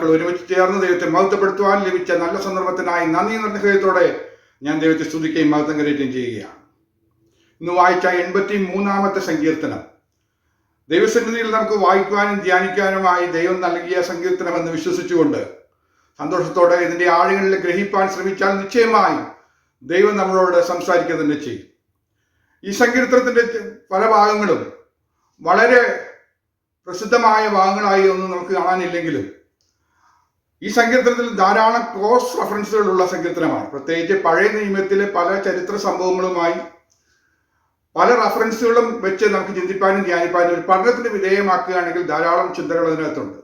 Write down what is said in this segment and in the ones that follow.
ദൈവമക്കൾ ഒരുമിച്ച് ചേർന്ന് ദൈവത്തെ മഹത്വപ്പെടുത്തുവാൻ ലഭിച്ച നല്ല സന്ദർഭത്തിനായി നന്ദി നിറഞ്ഞ ഹൃദയത്തോടെ ഞാൻ ദൈവത്തെ സ്തുതിക്കുകയും മഹത്വം കരയുകയും ചെയ്യുകയാണ്. ഇന്ന് വായിച്ച 83-ാമത്തെ സങ്കീർത്തനം ദൈവസന്നിധിയിൽ നമുക്ക് വായിക്കുവാനും ധ്യാനിക്കാനുമായി ദൈവം നൽകിയ സങ്കീർത്തനം എന്ന് വിശ്വസിച്ചുകൊണ്ട് സന്തോഷത്തോടെ ഇതിന്റെ ആഴങ്ങളിൽ ഗ്രഹിപ്പാൻ ശ്രമിച്ചാൽ നിശ്ചയമായും ദൈവം നമ്മളോട് സംസാരിക്കുക തന്നെ ചെയ്യും. ഈ സങ്കീർത്തനത്തിന്റെ പല ഭാഗങ്ങളും വളരെ പ്രസിദ്ധമായ ഭാഗങ്ങളായി ഒന്നും നമുക്ക് കാണാനില്ലെങ്കിലും ഈ സങ്കീർത്തനത്തിൽ ധാരാളം ക്രോസ് റെഫറൻസുകളുള്ള സങ്കീർത്തനമാണ്. പ്രത്യേകിച്ച് പഴയ നിയമത്തിലെ പല ചരിത്ര സംഭവങ്ങളുമായി പല റെഫറൻസുകളും വെച്ച് നമുക്ക് ചിന്തിപ്പാനും ധ്യാനിപ്പാനും ഒരു പഠനത്തിന് വിധേയമാക്കുകയാണെങ്കിൽ ധാരാളം ചിന്തകൾ അതിനകത്തുണ്ട്.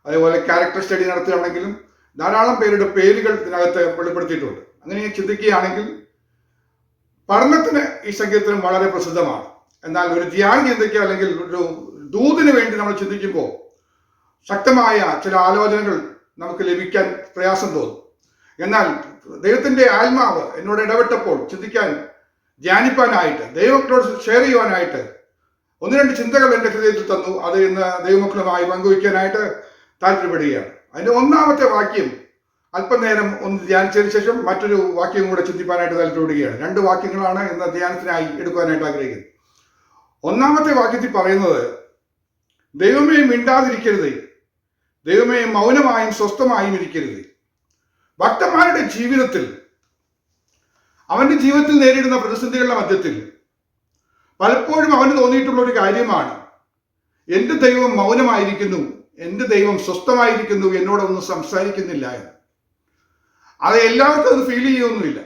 അതേപോലെ ക്യാരക്ടർ സ്റ്റഡി നടത്തുകയാണെങ്കിലും ധാരാളം പേരുടെ പേരുകൾ ഇതിനകത്ത് വെളിപ്പെടുത്തിയിട്ടുണ്ട്. അങ്ങനെ ചിന്തിക്കുകയാണെങ്കിൽ പഠനത്തിന് ഈ സങ്കീർത്തനം വളരെ പ്രസിദ്ധമാണ്. എന്നാൽ ഒരു ധ്യാനം ചിന്തിക്കുക അല്ലെങ്കിൽ ഒരു ദൂതിന് വേണ്ടി നമ്മൾ ചിന്തിക്കുമ്പോൾ ശക്തമായ ചില ആലോചനകൾ നമുക്ക് ലഭിക്കാൻ പ്രയാസം തോന്നും. എന്നാൽ ദൈവത്തിന്റെ ആത്മാവ് എന്നോട് ഇടപെട്ടപ്പോൾ ചിന്തിക്കാൻ ധ്യാനിപ്പാനായിട്ട് ദൈവമക്കളോട് ഷെയർ ചെയ്യുവാനായിട്ട് 1-2 ചിന്തകൾ എൻ്റെ ഹൃദയത്തിൽ തന്നു. അത് ഇന്ന് ദൈവമക്കളുമായി പങ്കുവയ്ക്കാനായിട്ട് താല്പര്യപ്പെടുകയാണ്. അതിൻ്റെ 1-ാമത്തെ വാക്യം അല്പനേരം ഒന്ന് ധ്യാനിച്ചതിന് ശേഷം മറ്റൊരു വാക്യം കൂടെ ചിന്തിപ്പാനായിട്ട് താല്പര്യപ്പെടുകയാണ്. 2 വാക്യങ്ങളാണ് ഇന്ന് ധ്യാനത്തിനായി എടുക്കുവാനായിട്ട് ആഗ്രഹിക്കുന്നത്. 1-ാമത്തെ വാക്യത്തിൽ പറയുന്നത്, ദൈവമേ മിണ്ടാതിരിക്കരുത്, ദൈവമേ മൗനമായും സ്വസ്ഥമായും ഇരിക്കരുത്. ഭക്തന്മാരുടെ ജീവിതത്തിൽ അവന്റെ ജീവിതത്തിൽ നേരിടുന്ന പ്രതിസന്ധികളുടെ മധ്യത്തിൽ പലപ്പോഴും അവന് തോന്നിയിട്ടുള്ള ഒരു കാര്യമാണ്, എൻ്റെ ദൈവം മൗനമായിരിക്കുന്നു, എൻ്റെ ദൈവം സ്വസ്ഥമായിരിക്കുന്നു, എന്നോടൊന്നും സംസാരിക്കുന്നില്ല എന്ന്. അത് എല്ലാവർക്കും അത് ഫീൽ ചെയ്യൊന്നുമില്ല.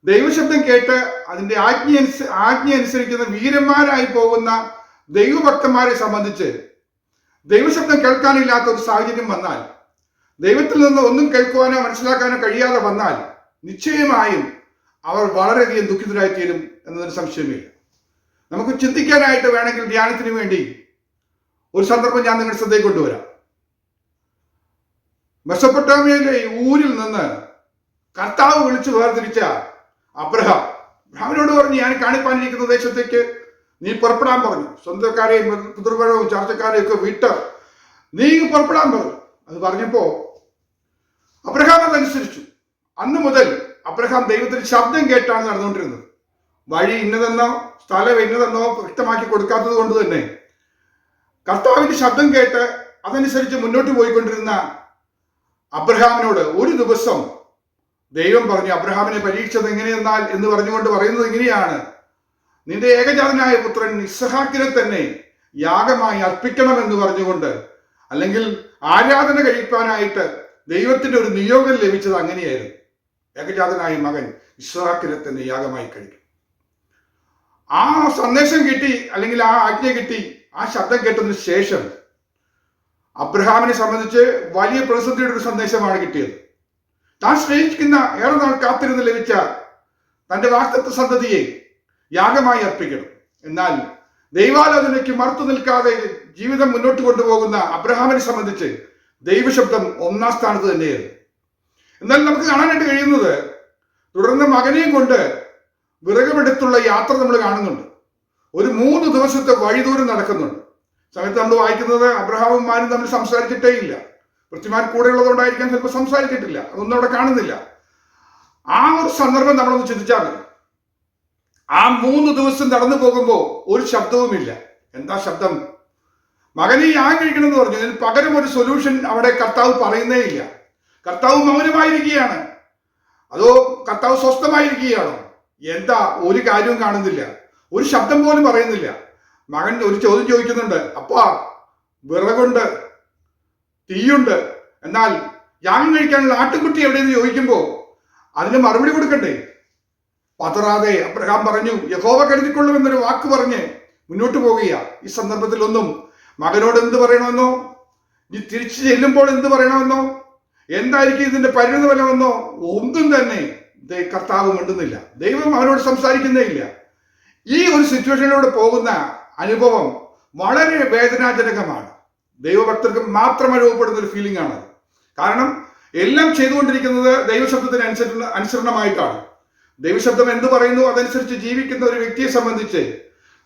ദൈവശബ്ദം കേട്ട് അതിൻ്റെ ആജ്ഞ അനുസരിക്കുന്ന വീരന്മാരായി പോകുന്ന ദൈവഭക്തന്മാരെ സംബന്ധിച്ച് ദൈവശബ്ദം കേൾക്കാനില്ലാത്ത ഒരു സാഹചര്യം വന്നാൽ, ദൈവത്തിൽ നിന്ന് ഒന്നും കേൾക്കുവാനോ മനസ്സിലാക്കാനോ കഴിയാതെ വന്നാൽ നിശ്ചയമായും അവർ വളരെയധികം ദുഃഖിതരായിത്തീരും എന്നതിന് സംശയമില്ല. നമുക്ക് ചിന്തിക്കാനായിട്ട് വേണമെങ്കിൽ ധ്യാനത്തിന് വേണ്ടി ഒരു സന്ദർഭം ഞാൻ നിങ്ങളുടെ ശ്രദ്ധയിൽ കൊണ്ടുവരാം. മെസൊപ്പൊട്ടാമിയയിലെ ഊരിൽ നിന്ന് കർത്താവ് വിളിച്ചു വേർതിരിച്ച അബ്രഹാമിനോട് പറഞ്ഞു, ഞാൻ കാണിപ്പാനിരിക്കുന്ന ദേശത്തേക്ക് നീ പുറപ്പെടാൻ പറഞ്ഞു. സ്വന്തക്കാരെയും പിതൃപരവും ചർച്ചക്കാരെയും ഒക്കെ വിട്ട് നീ പുറപ്പെടാൻ പറഞ്ഞു. അത് പറഞ്ഞപ്പോ അബ്രഹാം അതനുസരിച്ചു. അന്ന് മുതൽ അബ്രഹാം ദൈവത്തിന് ശബ്ദം കേട്ടാണ് നടന്നുകൊണ്ടിരുന്നത്. വഴി ഇന്നതെന്നോ സ്ഥലം ഇന്നതെന്നോ വ്യക്തമാക്കി കൊടുക്കാത്തത് കൊണ്ട് തന്നെ കർത്താവിന്റെ ശബ്ദം കേട്ട് അതനുസരിച്ച് മുന്നോട്ട് പോയിക്കൊണ്ടിരുന്ന അബ്രഹാമിനോട് ഒരു ദിവസം ദൈവം പറഞ്ഞു, അബ്രഹാമിനെ പരീക്ഷിച്ചത് എങ്ങനെയെന്നാൽ എന്ന് പറഞ്ഞുകൊണ്ട് പറയുന്നത് ഇങ്ങനെയാണ്, നിന്റെ ഏകജാതനായ പുത്രൻ ഇസ്ഹാക്കിനെ തന്നെ യാഗമായി അർപ്പിക്കണമെന്ന് പറഞ്ഞുകൊണ്ട്, അല്ലെങ്കിൽ ആരാധന കഴിക്കാനായിട്ട് ദൈവത്തിന്റെ ഒരു നിയോഗം ലഭിച്ചത് അങ്ങനെയായിരുന്നു. ഏകജാതനായ മകൻ ഇസ്ഹാക്കിനെ തന്നെ യാഗമായി കഴിക്കും. ആ സന്ദേശം കിട്ടി, അല്ലെങ്കിൽ ആ ആജ്ഞ കിട്ടി, ആ ശബ്ദം കേട്ടതിന് ശേഷം അബ്രഹാമിനെ സംബന്ധിച്ച് വലിയ പ്രതിസന്ധിയുടെ ഒരു സന്ദേശമാണ് കിട്ടിയത്. താൻ സ്നേഹിക്കുന്ന ഏറെ നാൾ കാത്തിരുന്ന് ലഭിച്ച തന്റെ വാഗ്ദത്ത സന്തതിയെ യാഗമായി അർപ്പിക്കണം. എന്നാൽ ദൈവാലോചനയ്ക്ക് മറുത്തു നിൽക്കാതെ ജീവിതം മുന്നോട്ട് കൊണ്ടുപോകുന്ന അബ്രഹാമിനെ സംബന്ധിച്ച് ദൈവശബ്ദം 1-ാം സ്ഥാനത്ത് തന്നെയായിരുന്നു. എന്നാൽ നമുക്ക് കാണാനായിട്ട് കഴിയുന്നത്, തുടർന്ന് മകനെയും കൊണ്ട് വിറകുമെടുത്തുള്ള യാത്ര നമ്മൾ കാണുന്നുണ്ട്. ഒരു 3 ദിവസത്തെ വഴിദൂരം നടക്കുന്നുണ്ട്. സമയത്ത് നമ്മൾ വായിക്കുന്നത് അബ്രഹാമും മാനും തമ്മിൽ സംസാരിച്ചിട്ടേ ഇല്ല. പൃഥ്വിമാൻ കൂടെ ഉള്ളതുകൊണ്ടായിരിക്കാൻ ചിലപ്പോൾ സംസാരിച്ചിട്ടില്ല, അതൊന്നും അവിടെ കാണുന്നില്ല. ആ ഒരു സന്ദർഭം നമ്മളൊന്ന് ചിന്തിച്ചാൽ മതി. ആ 3 ദിവസം നടന്നു പോകുമ്പോൾ ഒരു ശബ്ദവുമില്ല. എന്താ ശബ്ദം? മകനെ യാഗം കഴിക്കണമെന്ന് പറഞ്ഞു. അതിന് പകരം ഒരു സൊല്യൂഷൻ അവിടെ കർത്താവ് പറയുന്നേ ഇല്ല. കർത്താവ് മൗനമായിരിക്കുകയാണ്. അതോ കർത്താവ് സ്വസ്ഥമായിരിക്കുകയാണോ? എന്താ? ഒരു കാര്യവും കാണുന്നില്ല, ഒരു ശബ്ദം പോലും പറയുന്നില്ല. മകൻ ഒരു ചോദ്യം ചോദിക്കുന്നുണ്ട്, അപ്പാ വിറകുണ്ട്, തീയുണ്ട്, എന്നാൽ യാഗം കഴിക്കാനുള്ള ആട്ടുകുട്ടി എവിടെയെന്ന് ചോദിക്കുമ്പോൾ അതിന് മറുപടി കൊടുക്കണ്ടേ? പതറാതെ അബ്രഹാം പറഞ്ഞു, യഹോവ കരുതിക്കൊള്ളുമെന്നൊരു വാക്ക് പറഞ്ഞ് മുന്നോട്ട് പോകുക. ഈ സന്ദർഭത്തിലൊന്നും മകനോട് എന്ത് പറയണമെന്നോ, നീ തിരിച്ചു ചെല്ലുമ്പോൾ എന്ത് പറയണമെന്നോ, എന്തായിരിക്കും ഇതിന്റെ പരിണിത ഫലമെന്നോ ഒന്നും തന്നെ കർത്താവ് മിണ്ടുന്നില്ല. ദൈവം അവനോട് സംസാരിക്കുന്നേ ഇല്ല. ഈ ഒരു സിറ്റുവേഷനിലൂടെ പോകുന്ന അനുഭവം വളരെ വേദനാജനകമാണ്. ദൈവഭക്തർക്ക് മാത്രം അനുഭവപ്പെടുന്ന ഒരു ഫീലിംഗ് ആണ്. കാരണം എല്ലാം ചെയ്തുകൊണ്ടിരിക്കുന്നത് ദൈവശബ്ദത്തിന് അനുസരണമായിട്ടാണ്. ദൈവശബ്ദം എന്ത് പറയുന്നു അതനുസരിച്ച് ജീവിക്കുന്ന ഒരു വ്യക്തിയെ സംബന്ധിച്ച്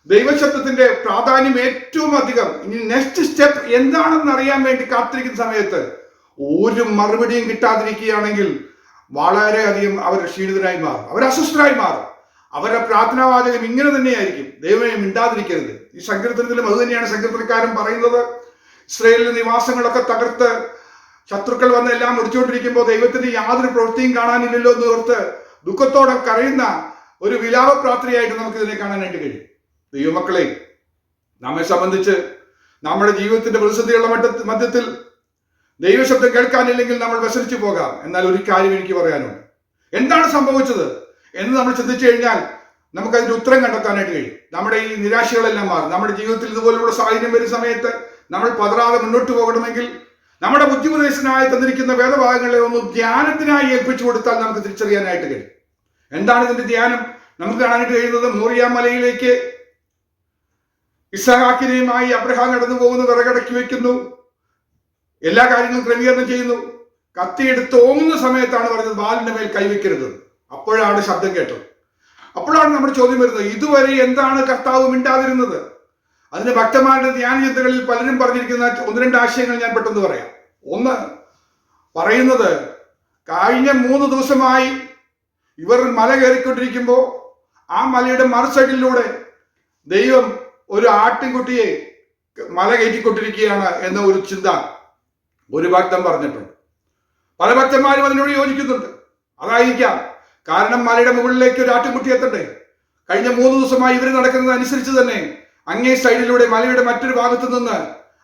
ദൈവശബ്ദത്തിന്റെ പ്രാധാന്യം ഏറ്റവും അധികം. ഇനി നെക്സ്റ്റ് സ്റ്റെപ്പ് എന്താണെന്ന് അറിയാൻ വേണ്ടി കാത്തിരിക്കുന്ന സമയത്ത് ഒരു മറുപടിയും കിട്ടാതിരിക്കുകയാണെങ്കിൽ വളരെയധികം അവർ ക്ഷീണിതരായി മാറും, അവർ അസ്വസ്ഥരായി മാറും. അവരുടെ പ്രാർത്ഥനാവാചകം ഇങ്ങനെ തന്നെയായിരിക്കും, ദൈവമേ മിണ്ടാതിരിക്കരുത്. ഈ സങ്കീർത്തനത്തിലും അത് തന്നെയാണ് സങ്കീർത്തനക്കാരൻ പറയുന്നത്. ഇസ്രായേലിലെ നിവാസങ്ങളൊക്കെ തകർത്ത് ശത്രുക്കൾ വന്ന് എല്ലാം മുടിച്ചുകൊണ്ടിരിക്കുമ്പോൾ ദൈവത്തിന്റെ യാതൊരു പ്രവൃത്തിയും കാണാനില്ലല്ലോ എന്ന് ഓർത്ത് ദുഃഖത്തോടെ കരയുന്ന ഒരു വിലാപ പ്രാർത്ഥനയായിട്ട് നമുക്ക് ഇതിനെ കാണാനായിട്ട് കഴിയും. ദൈവമക്കളെ, നമ്മെ സംബന്ധിച്ച് നമ്മുടെ ജീവിതത്തിന്റെ പ്രതിസന്ധികളുടെ മധ്യത്തിൽ ദൈവശബ്ദം കേൾക്കാനില്ലെങ്കിൽ നമ്മൾ വ്യസനിച്ചു പോകാം. എന്നാൽ ഒരു കാര്യം എനിക്ക് പറയാനുണ്ട്. എന്താണ് സംഭവിച്ചത് എന്ന് നമ്മൾ ചിന്തിച്ചു കഴിഞ്ഞാൽ നമുക്ക് അതിന്റെ ഉത്തരം കണ്ടെത്താനായിട്ട് കഴിയും. നമ്മുടെ ഈ നിരാശകളെല്ലാം മാറും. നമ്മുടെ ജീവിതത്തിൽ ഇതുപോലുള്ള സാഹചര്യം വരുന്ന സമയത്ത് നമ്മൾ പതറാതെ മുന്നോട്ട് പോകണമെങ്കിൽ നമ്മുടെ ബുദ്ധിമുപദേശനായി തന്നിരിക്കുന്ന വേദഭാഗങ്ങളെ ഒന്ന് ധ്യാനത്തിനായി ഏൽപ്പിച്ചു കൊടുത്താൽ നമുക്ക് തിരിച്ചറിയാനായിട്ട് കഴിയും. എന്താണ് ഇതിന്റെ ധ്യാനം? നമുക്ക് കാണാനായിട്ട് കഴിയുന്നത്, മോറിയ മലയിലേക്ക് ഇസ്ഹാക്കിനെയുമായി അബ്രഹാം കടന്നു പോകുന്നു, വിറകടക്കി വെക്കുന്നു, എല്ലാ കാര്യങ്ങളും ക്രമീകരണം ചെയ്യുന്നു. കത്തിയെടുത്ത് ഓങ്ങുന്ന സമയത്താണ് പറഞ്ഞത് ബാലിന്റെ മേൽ കൈവയ്ക്കരുത്. അപ്പോഴാണ് ശബ്ദം കേട്ടത്. അപ്പോഴാണ് നമ്മുടെ ചോദ്യം വരുന്നത്, ഇതുവരെ എന്താണ് കർത്താവ് മിണ്ടാതിരുന്നത്? അതിന് ഭക്തന്മാരുടെ ധ്യാന ചിന്തകളിൽ പലരും പറഞ്ഞിരിക്കുന്ന ഒന്ന് രണ്ട് ആശയങ്ങൾ ഞാൻ പെട്ടെന്ന് പറയാം. ഒന്ന് പറയുന്നത്, കഴിഞ്ഞ 3 ദിവസമായി ഇവർ മല കയറിക്കൊണ്ടിരിക്കുമ്പോൾ ആ മലയുടെ മറുസൈഡിലൂടെ ദൈവം ഒരു ആട്ടിൻകുട്ടിയെ മല കയറ്റിക്കൊണ്ടിരിക്കുകയാണ് എന്ന ഒരു ചിന്ത ഒരു ഭക്തൻ പറഞ്ഞിട്ടുണ്ട്. പല ഭക്തന്മാരും അതിനോട് യോജിക്കുന്നുണ്ട്. അതായിരിക്കാം കാരണം മലയുടെ മുകളിലേക്ക് ഒരു ആട്ടിൻകുട്ടി എത്തണ്ടേ. കഴിഞ്ഞ 3 ദിവസമായി ഇവർ നടക്കുന്നത് അനുസരിച്ച് തന്നെ അങ്ങേ സൈഡിലൂടെ മലയുടെ മറ്റൊരു ഭാഗത്തു നിന്ന്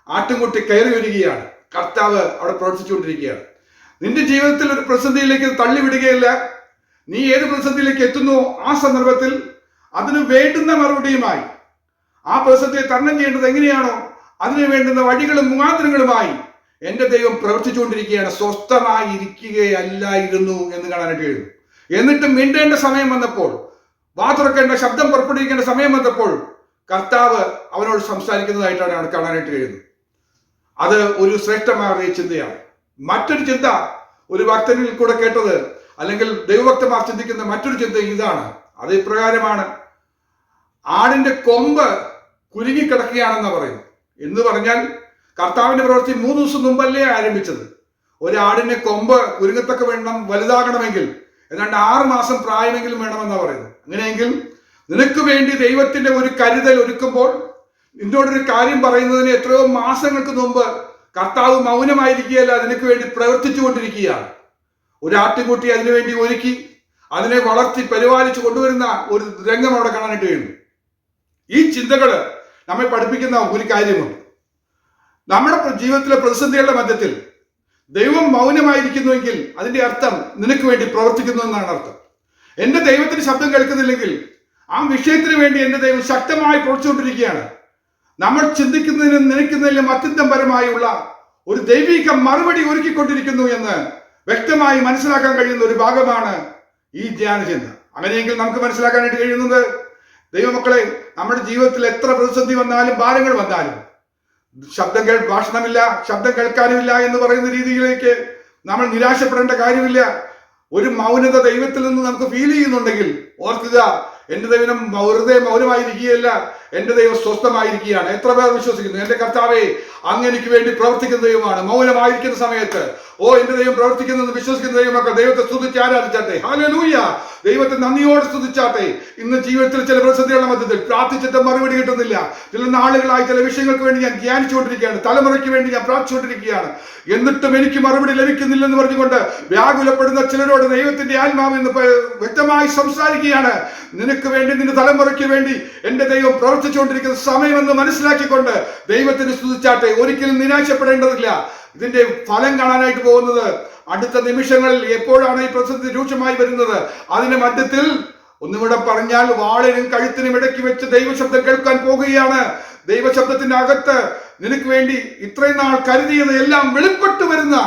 ആട്ടിൻകുട്ടി കയറി വരികയാണ്. കർത്താവ് അവിടെ പ്രവർത്തിച്ചുകൊണ്ടിരിക്കുകയാണ്. നിന്റെ ജീവിതത്തിൽ ഒരു പ്രതിസന്ധിയിലേക്ക് തള്ളിവിടുകയില്ല. നീ ഏത് പ്രതിസന്ധിയിലേക്ക് എത്തുന്നു ആ സന്ദർഭത്തിൽ അതിന് വേണ്ടുന്ന മറുപടിയുമായി, ആ പ്രതിസന്ധിയെ തരണം ചെയ്യേണ്ടത് എങ്ങനെയാണോ അതിന് വേണ്ടുന്ന വഴികളും മുഖാന്തരങ്ങളുമായി എന്റെ ദൈവം പ്രവർത്തിച്ചുകൊണ്ടിരിക്കുകയാണ്. സ്വസ്ഥമായി ഇരിക്കുകയല്ലായിരുന്നു എന്ന് കാണാനായിട്ട് കഴിയും. എന്നിട്ടും മിണ്ടേണ്ട സമയം വന്നപ്പോൾ, വാ തുറക്കേണ്ട, ശബ്ദം പുറപ്പെടുവിക്കേണ്ട സമയം വന്നപ്പോൾ കർത്താവ് അവനോട് സംസാരിക്കുന്നതായിട്ടാണ് അവിടെ കാണാനായിട്ട് കഴിയുന്നത്. അത് ഒരു ശ്രേഷ്ഠമായ ചിന്തയാണ്. മറ്റൊരു ചിന്ത ഒരു ഭക്തനിൽ കൂടെ കേട്ടത്, അല്ലെങ്കിൽ ദൈവഭക്തന്മാർ ചിന്തിക്കുന്ന മറ്റൊരു ചിന്ത ഇതാണ്. അത് ഇപ്രകാരമാണ്, ആടിന്റെ കൊമ്പ് കുലുങ്ങിക്കിടക്കുകയാണെന്ന് പറയുന്നു. എന്ന് പറഞ്ഞാൽ കർത്താവിന്റെ പ്രവൃത്തി 3 ദിവസം മുമ്പല്ലേ ആരംഭിച്ചത്. ഒരാടിന്റെ കൊമ്പ് കുലുങ്ങത്തക്ക വേണം വലുതാകണമെങ്കിൽ ഏതാണ്ട് 6 മാസം പ്രായമെങ്കിലും വേണമെന്നാണ് പറയുന്നത്. അങ്ങനെയെങ്കിൽ നിനക്ക് വേണ്ടി ദൈവത്തിന്റെ ഒരു കരുതൽ ഒരുക്കുമ്പോൾ, നിന്നോടൊരു കാര്യം പറയുന്നതിന് എത്രയോ മാസങ്ങൾക്ക് മുമ്പ് കർത്താവ് മൗനമായിരിക്കുകയല്ല, നിനക്ക് വേണ്ടി പ്രവർത്തിച്ചു കൊണ്ടിരിക്കുകയാണ്. ഒരു ആട്ടിൻകുട്ടി അതിനുവേണ്ടി ഒരുക്കി അതിനെ വളർത്തി പരിപാലിച്ചു കൊണ്ടുവരുന്ന ഒരു രംഗം അവിടെ കാണാനായിട്ട് കഴിയുന്നു. ഈ ചിന്തകള് നമ്മെ പഠിപ്പിക്കുന്ന ഒരു കാര്യമുണ്ട്. നമ്മുടെ ജീവിതത്തിലെ പ്രതിസന്ധികളുടെ മധ്യത്തിൽ ദൈവം മൗനമായിരിക്കുന്നുവെങ്കിൽ അതിന്റെ അർത്ഥം നിനക്ക് വേണ്ടി പ്രവർത്തിക്കുന്നു എന്നാണ് അർത്ഥം. എന്റെ ദൈവത്തിന് ശബ്ദം കേൾക്കുന്നില്ലെങ്കിൽ ആ വിഷയത്തിന് വേണ്ടി എന്റെ ദൈവം ശക്തമായി പ്രവർത്തിച്ചുകൊണ്ടിരിക്കുകയാണ്. നമ്മൾ ചിന്തിക്കുന്നതിനും നനയ്ക്കുന്നതിലും അത്യന്തപരമായുള്ള ഒരു ദൈവിക മറുപടി ഒരുക്കിക്കൊണ്ടിരിക്കുന്നു എന്ന് വ്യക്തമായി മനസ്സിലാക്കാൻ കഴിയുന്ന ഒരു ഭാഗമാണ് ഈ ധ്യാനചിന്ത. അങ്ങനെയെങ്കിൽ നമുക്ക് മനസ്സിലാക്കാനായിട്ട് കഴിയുന്നത്, ദൈവമക്കളെ, നമ്മുടെ ജീവിതത്തിൽ എത്ര പ്രതിസന്ധി വന്നാലും ഭാരങ്ങൾ വന്നാലും ഭാഷണമില്ല, ശബ്ദം കേൾക്കാനുമില്ല എന്ന് പറയുന്ന രീതിയിലേക്ക് നമ്മൾ നിരാശപ്പെടേണ്ട കാര്യമില്ല. ഒരു മൗനത ദൈവത്തിൽ നിന്ന് നമുക്ക് ഫീൽ ചെയ്യുന്നുണ്ടെങ്കിൽ ഓർക്കുക, എന്റെ ദൈവം വെറുതെ മൗനമായിരിക്കുകയല്ല, എന്റെ ദൈവം സ്വസ്ഥമായിരിക്കുകയാണ്. എത്ര പേർ വിശ്വസിക്കുന്നു, എന്റെ കർത്താവേ അങ്ങ് എനിക്ക് വേണ്ടി പ്രവർത്തിക്കുന്ന ദൈവമാണ്. മൗനമായിരിക്കുന്ന സമയത്ത് എന്റെ ദൈവം പ്രവർത്തിക്കുന്നത് വിശ്വസിക്കുന്ന ദൈവമക്കൾ ദൈവത്തെ സ്തുതിച്ച് ആരാധിച്ചാട്ടെ. ഹല്ലേലൂയ, ദൈവത്തെ നന്ദിയോടെ സ്തുതിച്ചാട്ടെ. ഇന്ന് ജീവിതത്തിൽ ചില പ്രതിസന്ധികളുടെ മധ്യത്തിൽ പ്രാർത്ഥിച്ചിട്ട് മറുപടി കിട്ടുന്നില്ല. ചില നാളുകളായി ചില വിഷയങ്ങൾക്ക് വേണ്ടി ഞാൻ ധ്യാനിച്ചുകൊണ്ടിരിക്കുകയാണ്, തലമുറയ്ക്ക് വേണ്ടി ഞാൻ പ്രാർത്ഥിച്ചുകൊണ്ടിരിക്കുകയാണ്, എന്നിട്ടും എനിക്ക് മറുപടി ലഭിക്കുന്നില്ലെന്ന് പറഞ്ഞുകൊണ്ട് വ്യാകുലപ്പെടുന്ന ചിലരോട് ദൈവത്തിന്റെ ആത്മാവ് എന്ന് വ്യക്തമായി സംസാരിക്കുകയാണ്. നിനക്ക് വേണ്ടി, നിന്റെ തലമുറയ്ക്ക് വേണ്ടി എന്റെ ദൈവം പ്രവർത്തിച്ചുകൊണ്ടിരിക്കുന്ന സമയമെന്ന് മനസ്സിലാക്കിക്കൊണ്ട് ദൈവത്തിന് സ്തുതിച്ചാട്ടെ. ഒരിക്കലും നിരാശപ്പെടേണ്ടതില്ല. ഇതിന്റെ ഫലം കാണാനായിട്ട് പോകുന്നത് അടുത്ത നിമിഷങ്ങളിൽ. എപ്പോഴാണ് ഈ പ്രതിസന്ധി രൂക്ഷമായി വരുന്നത്? അതിന്റെ മധ്യത്തിൽ ഒന്നുകൂടെ പറഞ്ഞാൽ വാളിനും കഴുത്തിനും ഇടയ്ക്ക് വെച്ച് ദൈവശബ്ദം കേൾക്കാൻ പോകുകയാണ്. ദൈവശബ്ദത്തിന്റെ അകത്ത് നിനക്ക് വേണ്ടി ഇത്രയും നാൾ കരുതിയത് എല്ലാം വെളിപ്പെട്ടു വരുന്ന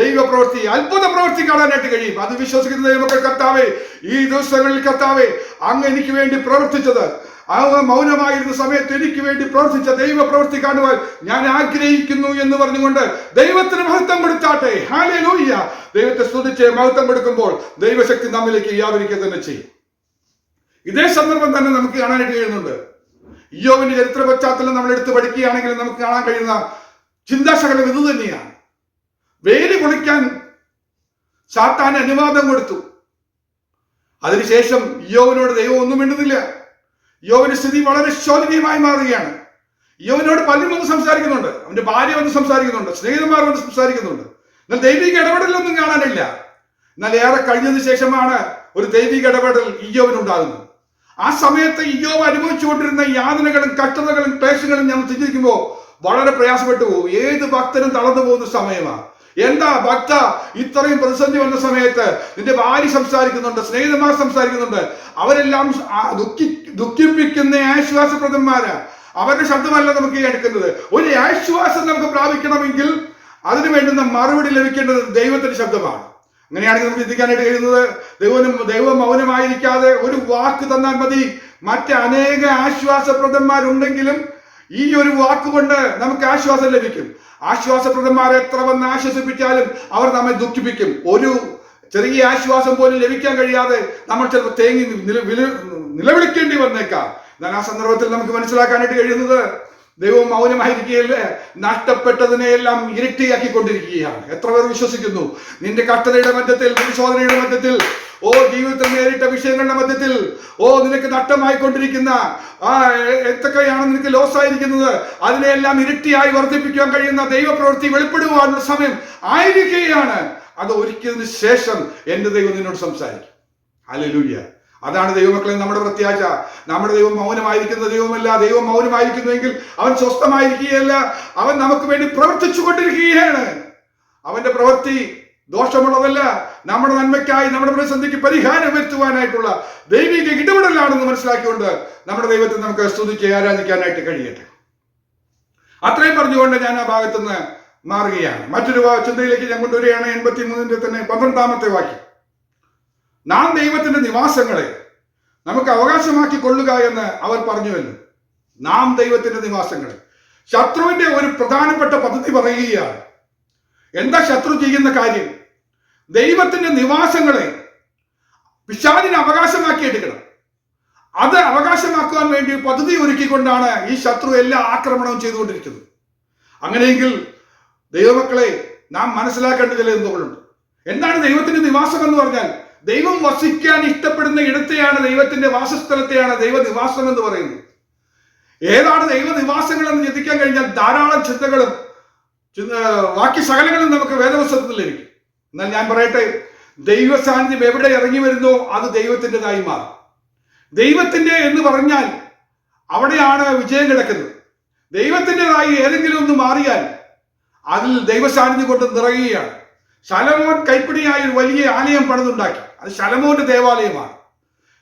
ദൈവപ്രവൃത്തി, അത്ഭുത പ്രവൃത്തി കാണാനായിട്ട് കഴിയും. അത് വിശ്വസിക്കുന്ന ദൈവമക്കൾ, കർത്താവേ ഈ ദിവസങ്ങളിൽ കർത്താവേ അങ്ങ് എനിക്ക് വേണ്ടി പ്രവർത്തിച്ചത്, ആ മൗനമായിരുന്ന സമയത്ത് എനിക്ക് വേണ്ടി പ്രവർത്തിച്ച ദൈവ പ്രവൃത്തി കാണുവാൻ ഞാൻ ആഗ്രഹിക്കുന്നു എന്ന് പറഞ്ഞുകൊണ്ട് ദൈവത്തിന് മഹത്വം കൊടുത്താട്ടെ. ഹല്ലേലൂയ. ദൈവത്തെ സ്തുതിച്ച് മഹത്വം കൊടുക്കുമ്പോൾ ദൈവശക്തി നമ്മിലേക്ക് വ്യാപരിക്കുക തന്നെ ചെയ്യും. ഇതേ സന്ദർഭം തന്നെ നമുക്ക് കാണാനായിട്ട് കഴിയുന്നുണ്ട്. ഇയ്യോബിന്റെ ചരിത്ര പശ്ചാത്തലം നമ്മൾ എടുത്ത് പഠിക്കുകയാണെങ്കിൽ നമുക്ക് കാണാൻ കഴിയുന്ന ചിന്താശകലം ഇത് തന്നെയാണ്. വേലി പൊളിക്കാൻ സാത്താൻ അനുവാദം കൊടുത്തു. അതിനുശേഷം ഇയ്യോബിനോട് ദൈവം ഒന്നും മിണ്ടുന്നില്ല. ഇയ്യോബിന്റെ സ്ഥിതി വളരെ ശോചനീയമായി മാറുകയാണ്. ഇയ്യോബിനോട് പലരും വന്ന് സംസാരിക്കുന്നുണ്ട്, അവന്റെ ഭാര്യ വന്ന് സംസാരിക്കുന്നുണ്ട്, സ്നേഹിതന്മാർ വന്ന് സംസാരിക്കുന്നുണ്ട്. എന്നാൽ ദൈവിക ഇടപെടലൊന്നും കാണാനില്ല. എന്നാൽ ഏറെ കഴിഞ്ഞതിന് ശേഷമാണ് ഒരു ദൈവിക ഇടപെടൽ ഇയ്യോബിനുണ്ടാകുന്നത്. ആ സമയത്ത് ഇയ്യോബ് അനുഭവിച്ചുകൊണ്ടിരുന്ന യാതനകളും കഷ്ടതകളും ക്ലേശങ്ങളും ഞാൻ ചിന്തിക്കുമ്പോൾ വളരെ പ്രയാസപ്പെട്ടു പോകും. ഏത് ഭക്തനും തളർന്നു പോകുന്ന സമയമാണ്. എന്താ ഭക്ത, ഇത്രയും പ്രതിസന്ധി വന്ന സമയത്ത് നിന്റെ ഭാര്യ സംസാരിക്കുന്നുണ്ട്, സ്നേഹിതന്മാർ സംസാരിക്കുന്നുണ്ട്, അവരെല്ലാം ദുഃഖിപ്പിക്കുന്ന ആശ്വാസപ്രദന്മാരാ. അവരുടെ ശബ്ദമല്ല നമുക്ക് എടുക്കുന്നത്. ഒരു ആശ്വാസം നമുക്ക് പ്രാപിക്കണമെങ്കിൽ അതിനു വേണ്ടുന്ന മറുപടി ലഭിക്കേണ്ടത് ദൈവത്തിന്റെ ശബ്ദമാണ്. അങ്ങനെയാണെങ്കിൽ നമുക്ക് ചിന്തിക്കാനായിട്ട് കഴിയുന്നത്, ദൈവം മൗനമായിരിക്കാതെ ഒരു വാക്ക് തന്നാൽ മതി. മറ്റനേക ആശ്വാസപ്രദന്മാരുണ്ടെങ്കിലും ഈ ഒരു വാക്കുകൊണ്ട് നമുക്ക് ആശ്വാസം ലഭിക്കും. ആശ്വാസപ്രദന്മാരെ എത്ര വന്ന് ആശ്വസിപ്പിച്ചാലും അവർ നമ്മെ ദുഃഖിപ്പിക്കും. ഒരു ചെറിയ ആശ്വാസം പോലും ലഭിക്കാൻ കഴിയാതെ നമ്മൾ ചിലപ്പോൾ തേങ്ങി നിലവിളിക്കേണ്ടി വന്നേക്കാം. എന്നാൽ ആ സന്ദർഭത്തിൽ നമുക്ക് മനസ്സിലാക്കാനായിട്ട് കഴിയുന്നത്, ദൈവം മൗനമായിരിക്കുകയല്ലേ, നഷ്ടപ്പെട്ടതിനെയെല്ലാം ഇരട്ടിയാക്കിക്കൊണ്ടിരിക്കുകയാണ്. എത്ര പേർ വിശ്വസിക്കുന്നു? നിന്റെ കഷ്ടതയുടെ മധ്യത്തിൽ, പരിശോധനയുടെ മധ്യത്തിൽ, ജീവിതത്തിൽ നേരിട്ട വിഷയങ്ങളുടെ മധ്യത്തിൽ, നിനക്ക് നഷ്ടമായിക്കൊണ്ടിരിക്കുന്ന എന്തൊക്കെയാണ് നിനക്ക് ലോസ് ആയിരിക്കുന്നത്, അതിനെല്ലാം ഇരട്ടിയായി വർദ്ധിപ്പിക്കാൻ കഴിയുന്ന ദൈവപ്രവൃത്തി വെളിപ്പെടുവാനുള്ള സമയം ആയിരിക്കുകയാണ്. അത് ഒരുക്കിയതിന് ശേഷം എന്റെ ദൈവം നിന്നോട് സംസാരിക്കും. ഹല്ലേലൂയ. അതാണ് ദൈവമക്കളെ നമ്മുടെ പ്രത്യാശ. നമ്മുടെ ദൈവം മൗനമായിരിക്കുന്ന ദൈവമല്ല. ദൈവം മൗനമായിരിക്കുന്നുവെങ്കിൽ അവൻ സ്വസ്ഥമായിരിക്കുകയല്ല, അവൻ നമുക്ക് വേണ്ടി പ്രവർത്തിച്ചു കൊണ്ടിരിക്കുകയാണ്. അവന്റെ പ്രവൃത്തി ദോഷമുള്ളതല്ല, നമ്മുടെ നന്മയ്ക്കായി, നമ്മുടെ പ്രതിസന്ധിക്ക് പരിഹാരം വരുത്തുവാനായിട്ടുള്ള ദൈവിക ഇടപെടലാണെന്ന് മനസ്സിലാക്കിക്കൊണ്ട് നമ്മുടെ ദൈവത്തെ നമുക്ക് സ്തുതിച്ച് ആരാധിക്കാനായിട്ട് കഴിയട്ടെ. അത്രയും പറഞ്ഞുകൊണ്ട് ഞാൻ ആ ഭാഗത്തുനിന്ന് മാറുകയാണ്. മറ്റൊരു ചിന്തയിലേക്ക് ഞാൻ കൊണ്ടുവരികയാണ്. 83 തന്നെ 12 വാക്യം. നാം ദൈവത്തിന്റെ നിവാസങ്ങളെ നമുക്ക് അവകാശമാക്കി കൊള്ളുക എന്ന് അവർ പറഞ്ഞുവല്ലോ. നാം ദൈവത്തിന്റെ നിവാസങ്ങളെ, ശത്രുവിന്റെ ഒരു പ്രധാനപ്പെട്ട പദ്ധതി പറയുകയാണ്. എന്താ ശത്രു ചെയ്യുന്ന കാര്യം? ദൈവത്തിന്റെ നിവാസങ്ങളെ പിശാചിന് അവകാശമാക്കി എടുക്കണം. അത് അവകാശമാക്കുവാൻ വേണ്ടി പദ്ധതി ഒരുക്കിക്കൊണ്ടാണ് ഈ ശത്രു എല്ലാ ആക്രമണവും ചെയ്തുകൊണ്ടിരിക്കുന്നത്. അങ്ങനെയെങ്കിൽ ദൈവമക്കളെ, നാം മനസ്സിലാക്കേണ്ട ചില എന്തുകളുണ്ട്. എന്താണ് ദൈവത്തിന്റെ നിവാസം എന്ന് പറഞ്ഞാൽ? ദൈവം വസിക്കാൻ ഇഷ്ടപ്പെടുന്ന ഇടത്തെയാണ്, ദൈവത്തിന്റെ വാസസ്ഥലത്തെയാണ് ദൈവനിവാസം എന്ന് പറയുന്നത്. ഏതാണ് ദൈവനിവാസങ്ങൾ എന്ന് ചിന്തിക്കാൻ കഴിഞ്ഞാൽ ധാരാളം ചിന്തകളും ബാക്കി സകലങ്ങളും നമുക്ക് വേദപുസ്തകത്തിൽ ലഭിക്കും. എന്നാൽ ഞാൻ പറയട്ടെ, ദൈവ സാന്നിധ്യം എവിടെ ഇറങ്ങി വരുന്നോ അത് ദൈവത്തിൻ്റെതായി മാറും. ദൈവത്തിന്റെ എന്ന് പറഞ്ഞാൽ അവിടെയാണ് വിജയം കിടക്കുന്നത്. ദൈവത്തിൻ്റെതായി ഏതെങ്കിലും ഒന്ന് മാറിയാൽ അതിൽ ദൈവ സാന്നിധ്യം കൊണ്ട് നിറയുകയാണ്. ശലോമോൻ കൈപ്പിടിയായി ഒരു വലിയ ആലയം പണിതുണ്ടാക്കി. അത് ശലോമോന്റെ ദേവാലയമാണ്.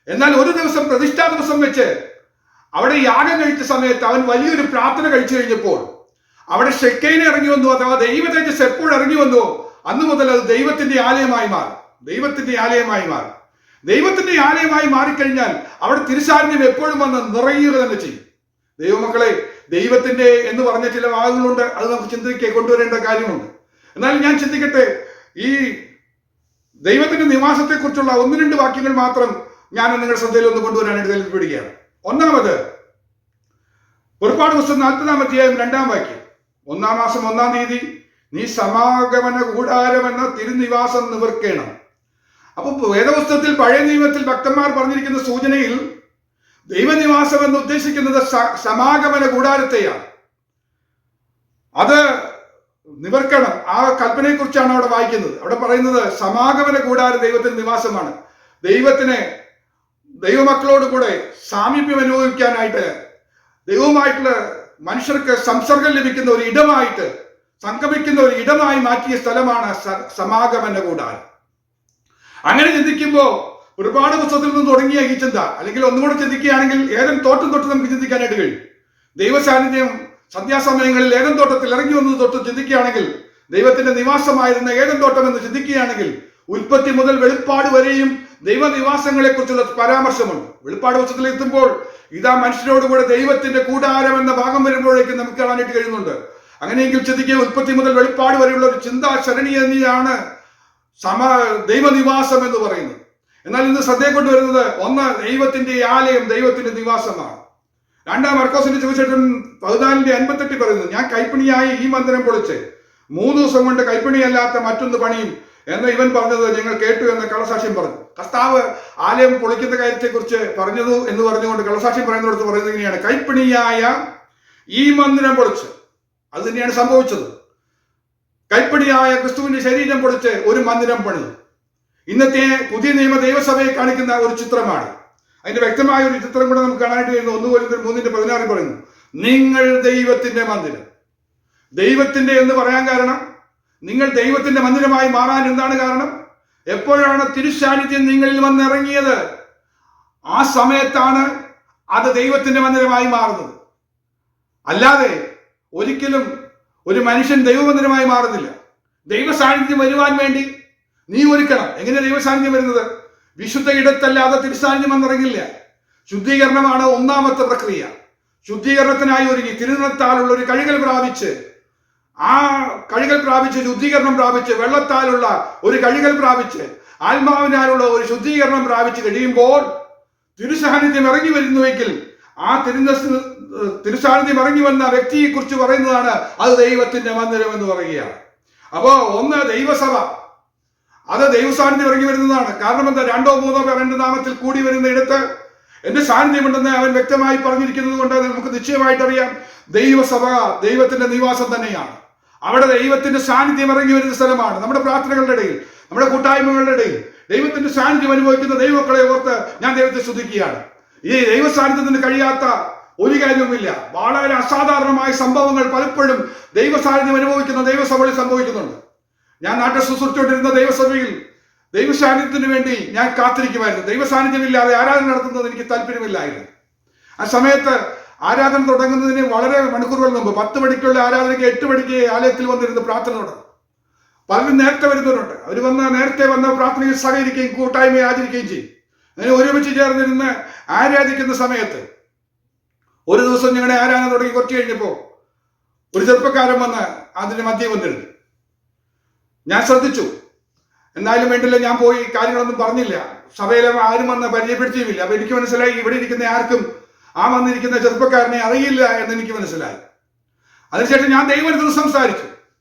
എന്നാൽ ഒരു ദിവസം, പ്രതിഷ്ഠാ ദിവസം വെച്ച് അവിടെ യാഗം കഴിച്ച സമയത്ത് അവൻ വലിയൊരു പ്രാർത്ഥന കഴിച്ചു കഴിഞ്ഞപ്പോൾ അവിടെ ഷെക്കൈന ഇറങ്ങി വന്നു, അഥവാ ദൈവ തേജസ് എപ്പോൾ ഇറങ്ങി വന്നു അന്ന് മുതൽ അത് ദൈവത്തിന്റെ ആലയമായി മാറും. ദൈവത്തിന്റെ ആലയമായി മാറും. ദൈവത്തിന്റെ ആലയമായി മാറിക്കഴിഞ്ഞാൽ അവിടെ തിരുസാന്നിധ്യം എപ്പോഴും വന്ന് നിറയുക തന്നെ ചെയ്യും. ദൈവമക്കളെ, ദൈവത്തിന്റെ എന്ന് പറഞ്ഞ ചില ഭാഗങ്ങളുണ്ട്, അത് നമുക്ക് ചിന്തയ്ക്ക് കൊണ്ടുവരേണ്ട കാര്യമുണ്ട്. എന്നാൽ ഞാൻ ചിന്തിക്കട്ടെ, ഈ ദൈവത്തിന്റെ നിവാസത്തെ കുറിച്ചുള്ള 1-2 വാക്യങ്ങൾ മാത്രം ഞാൻ നിങ്ങളുടെ ശ്രദ്ധയിൽ ഒന്ന് കൊണ്ടുവരാനായിട്ട് താല്പര്യപ്പെടുകയാണ്. ഒന്നാമത്, പുറപ്പാട് പുസ്തകം 40-ാം അധ്യായം 2-ാം വാക്യം. 1-ാം മാസം 1-ാം തീയതി നീ സമാഗമന കൂടാരം എന്ന തിരുനിവാസം നിവർക്കണം. അപ്പൊ വേദപുസ്തകത്തിൽ, പഴയ നിയമത്തിൽ ഭക്തന്മാർ പറഞ്ഞിരിക്കുന്ന സൂചനയിൽ ദൈവനിവാസം എന്ന് ഉദ്ദേശിക്കുന്നത് സമാഗമന കൂടാരത്തെയാണ്. അത് നിവർക്കണം. ആ കൽപ്പനയെ കുറിച്ചാണ് അവിടെ വായിക്കുന്നത്. അവിടെ പറയുന്നത് സമാഗമന കൂടാരം ദൈവത്തിന്റെ നിവാസമാണ്. ദൈവമക്കളോട് കൂടെ സാമീപ്യം അനുഭവിക്കാനായിട്ട്, ദൈവവുമായിട്ടുള്ള മനുഷ്യർക്ക് സംസർഗം ലഭിക്കുന്ന ഒരു ഇടമായിട്ട്, സംഗമിക്കുന്ന ഒരു ഇടമായി മാറ്റിയ സ്ഥലമാണ് സമാഗമന കൂടാരം. അങ്ങനെ ചിന്തിക്കുമ്പോൾ ഒരുപാട് പുസ്തകത്തിൽ നിന്ന് തുടങ്ങിയ ഈ ചിന്ത, അല്ലെങ്കിൽ ഒന്നുകൂടെ ചിന്തിക്കുകയാണെങ്കിൽ ഏതൻ തോട്ടം തൊട്ട് നമുക്ക് ചിന്തിക്കാനായിട്ട് കഴിയും. ദൈവ സാന്നിധ്യം സന്ധ്യാസമയങ്ങളിൽ ഏതൻ തോട്ടത്തിൽ ഇറങ്ങി വന്നത് തൊട്ട് ചിന്തിക്കുകയാണെങ്കിൽ, ദൈവത്തിന്റെ നിവാസമായിരുന്ന ഏതൻ തോട്ടം എന്ന് ചിന്തിക്കുകയാണെങ്കിൽ, ഉൽപ്പത്തി മുതൽ വെളിപ്പാട് വരെയും ദൈവനിവാസങ്ങളെ കുറിച്ചുള്ള പരാമർശമുണ്ട്. വെളിപ്പാട് പുസ്തകത്തിൽ എത്തുമ്പോൾ ഇതാ മനുഷ്യരോടുകൂടെ ദൈവത്തിന്റെ കൂടാരം എന്ന ഭാഗം വരുമ്പോഴേക്കും നമുക്ക് കാണാനായിട്ട് കഴിയുന്നുണ്ട്. അങ്ങനെയെങ്കിൽ ചിന്തിക്കുക, ഉൽപ്പത്തി മുതൽ വെളിപ്പാട് വരെയുള്ള ഒരു ചിന്താശരണി തന്നെയാണ് ദൈവനിവാസം എന്ന് പറയുന്നത്. എന്നാൽ ഇന്ന് ശ്രദ്ധയെ കൊണ്ടുവരുന്നത്, ഒന്ന്, ദൈവത്തിന്റെ ആലയം ദൈവത്തിന്റെ നിവാസമാണ്. 2-ാം മർക്കോസിന്റെ സുവിശേഷം 14:58 പറയുന്നത്, ഞാൻ കൈപ്പിണിയായി ഈ മന്ദിരം പൊളിച്ച് 3 ദിവസം കൊണ്ട് കൈപ്പണിയല്ലാത്ത മറ്റൊന്ന് പണിയും എന്ന് ഇവൻ പറഞ്ഞത് ഞങ്ങൾ കേട്ടു എന്ന് കള്ളസാക്ഷ്യം പറഞ്ഞു. കർത്താവ് ആലയം പൊളിക്കുന്ന കാര്യത്തെക്കുറിച്ച് പറഞ്ഞതു എന്ന് പറഞ്ഞുകൊണ്ട് കള്ളസാക്ഷ്യം പറയുന്നിടത്ത് പറയുന്നത് ഇങ്ങനെയാണ്: കൈപ്പണിയായ ഈ മന്ദിരം പൊളിച്ച്. അത് തന്നെയാണ് സംഭവിച്ചത്. കൈപ്പണിയായ ക്രിസ്തുവിന്റെ ശരീരം പൊളിച്ച് ഒരു മന്ദിരം പണിതു. ഇന്നത്തെ പുതിയ നിയമ ദൈവസഭയെ കാണിക്കുന്ന ഒരു ചിത്രമാണ്. അതിന്റെ വ്യക്തമായ ഒരു ചിത്രം കൂടെ നമുക്ക് കാണാനായിട്ട് കഴിയുന്നു. 1 കൊരിന്ത്യർ 3:16 പറയുന്നു, നിങ്ങൾ ദൈവത്തിന്റെ മന്ദിരം. ദൈവത്തിന്റെ എന്ന് പറയാൻ കാരണം, നിങ്ങൾ ദൈവത്തിന്റെ മന്ദിരമായി മാറാൻ എന്താണ് കാരണം? എപ്പോഴാണ് തിരുസാന്നിധ്യം നിങ്ങളിൽ വന്നിറങ്ങിയത്, ആ സമയത്താണ് അത് ദൈവത്തിന്റെ മന്ദിരമായി മാറുന്നത്. അല്ലാതെ ഒരിക്കലും ഒരു മനുഷ്യൻ ദൈവമന്ദിരമായി മാറുന്നില്ല. ദൈവ സാന്നിധ്യം വരുവാൻ വേണ്ടി നീ ഒരുക്കണം. എങ്ങനെ ദൈവ സാന്നിധ്യം വരുന്നത്? വിശുദ്ധ ഇടത്തല്ലാതെ തിരുസാന്നിധ്യം വന്നിറങ്ങില്ല. ശുദ്ധീകരണമാണ് ഒന്നാമത്തെ പ്രക്രിയ. ശുദ്ധീകരണത്തിനായി ഒരുങ്ങി തിരുനിറത്താലുള്ള ഒരു കഴുകൽ പ്രാപിച്ച്, ആ കഴുകൽ പ്രാപിച്ച് ശുദ്ധീകരണം പ്രാപിച്ച്, വെള്ളത്താലുള്ള ഒരു കഴുകൽ പ്രാപിച്ച്, ആത്മാവിനാലുള്ള ഒരു ശുദ്ധീകരണം പ്രാപിച്ച് കഴിയുമ്പോൾ തിരുസാന്നിധ്യം ഇറങ്ങി വരുന്നുവെങ്കിൽ ആ തിരുസാന്നിധ്യം ഇറങ്ങി വന്ന വ്യക്തിയെ കുറിച്ച് പറയുന്നതാണ് അത് ദൈവത്തിന്റെ മന്ദിരം എന്ന് പറയുകയാണ്. അപ്പോ ഒന്ന് ദൈവസഭ, അത് ദൈവസാന്നിധ്യം ഇറങ്ങി വരുന്നതാണ്. കാരണം എന്താ? 2 3 പേർ എന്റെ നാമത്തിൽ കൂടി വരുന്ന ഇടത്ത് എന്റെ സാന്നിധ്യമുണ്ടെന്ന് അവൻ വ്യക്തമായി പറഞ്ഞിരിക്കുന്നത് കൊണ്ട് നമുക്ക് നിശ്ചയമായിട്ട് അറിയാം, ദൈവസഭ ദൈവത്തിന്റെ നിവാസം തന്നെയാണ്. അവിടെ ദൈവത്തിന്റെ സാന്നിധ്യം ഇറങ്ങി വരുന്ന സ്ഥലമാണ്. നമ്മുടെ പ്രാർത്ഥനകളുടെ ഇടയിൽ, നമ്മുടെ കൂട്ടായ്മകളുടെ ഇടയിൽ ദൈവത്തിന്റെ സാന്നിധ്യം അനുഭവിക്കുന്ന ദൈവമക്കളെ ഓർത്ത് ഞാൻ ദൈവത്തെ സ്തുതിക്കുകയാണ്. ഈ ദൈവ സാന്നിധ്യത്തിന് കഴിയാത്ത ഒരു കാര്യവുമില്ല. വളരെ അസാധാരണമായ സംഭവങ്ങൾ പലപ്പോഴും ദൈവ സാന്നിധ്യം അനുഭവിക്കുന്ന ദൈവസഭയിൽ സംഭവിക്കുന്നുണ്ട്. ഞാൻ നാട്ടിൽ ശുശ്രൂഷിച്ചുകൊണ്ടിരുന്ന ദൈവസഭയിൽ ദൈവ സാന്നിധ്യത്തിന് വേണ്ടി ഞാൻ കാത്തിരിക്കുമായിരുന്നു. ദൈവ സാന്നിധ്യമില്ലാതെ ആരാധന നടത്തുന്നത് എനിക്ക് താല്പര്യമില്ലായിരുന്നു. ആ സമയത്ത് ആരാധന തുടങ്ങുന്നതിന് വളരെ മണിക്കൂറുകൾ മുമ്പ് 10 മണിക്കുള്ള ആരാധനയ്ക്ക് 8 മണിക്ക് ആലയത്തിൽ വന്നിരുന്ന് പ്രാർത്ഥന തുടങ്ങും. പലരും നേരത്തെ വരുന്നവരുണ്ട്. അവർ നേരത്തെ വന്ന പ്രാർത്ഥനയിൽ സഹകരിക്കുകയും കൂട്ടായ്മയെ ആചരിക്കുകയും ചെയ്യും. അങ്ങനെ ഒരുമിച്ച് ചേർന്നിരുന്ന് ആരാധിക്കുന്ന സമയത്ത് ഒരു ദിവസം ഞങ്ങളുടെ ആരാധന തുടങ്ങി കുറച്ച് കഴിഞ്ഞപ്പോൾ ഒരു ചെറുപ്പക്കാരൻ വന്ന് അതിന് മധ്യം വന്നിരുന്നു. ഞാൻ ശ്രദ്ധിച്ചു. എന്നാലും വേണ്ടില്ല, ഞാൻ പോയി കാര്യങ്ങളൊന്നും പറഞ്ഞില്ല. സഭയിലെ ആരും വന്ന് പരിചയപ്പെടുത്തിയുമില്ല. അപ്പൊ എനിക്ക് മനസ്സിലായി ഇവിടെ ഇരിക്കുന്ന ആർക്കും ആ വന്നിരിക്കുന്ന ചെറുപ്പക്കാരനെ അറിയില്ല എന്ന് എനിക്ക് മനസ്സിലായി. അതിനുശേഷം ഞാൻ ദൈവത്തിന് സംസാരിച്ചു.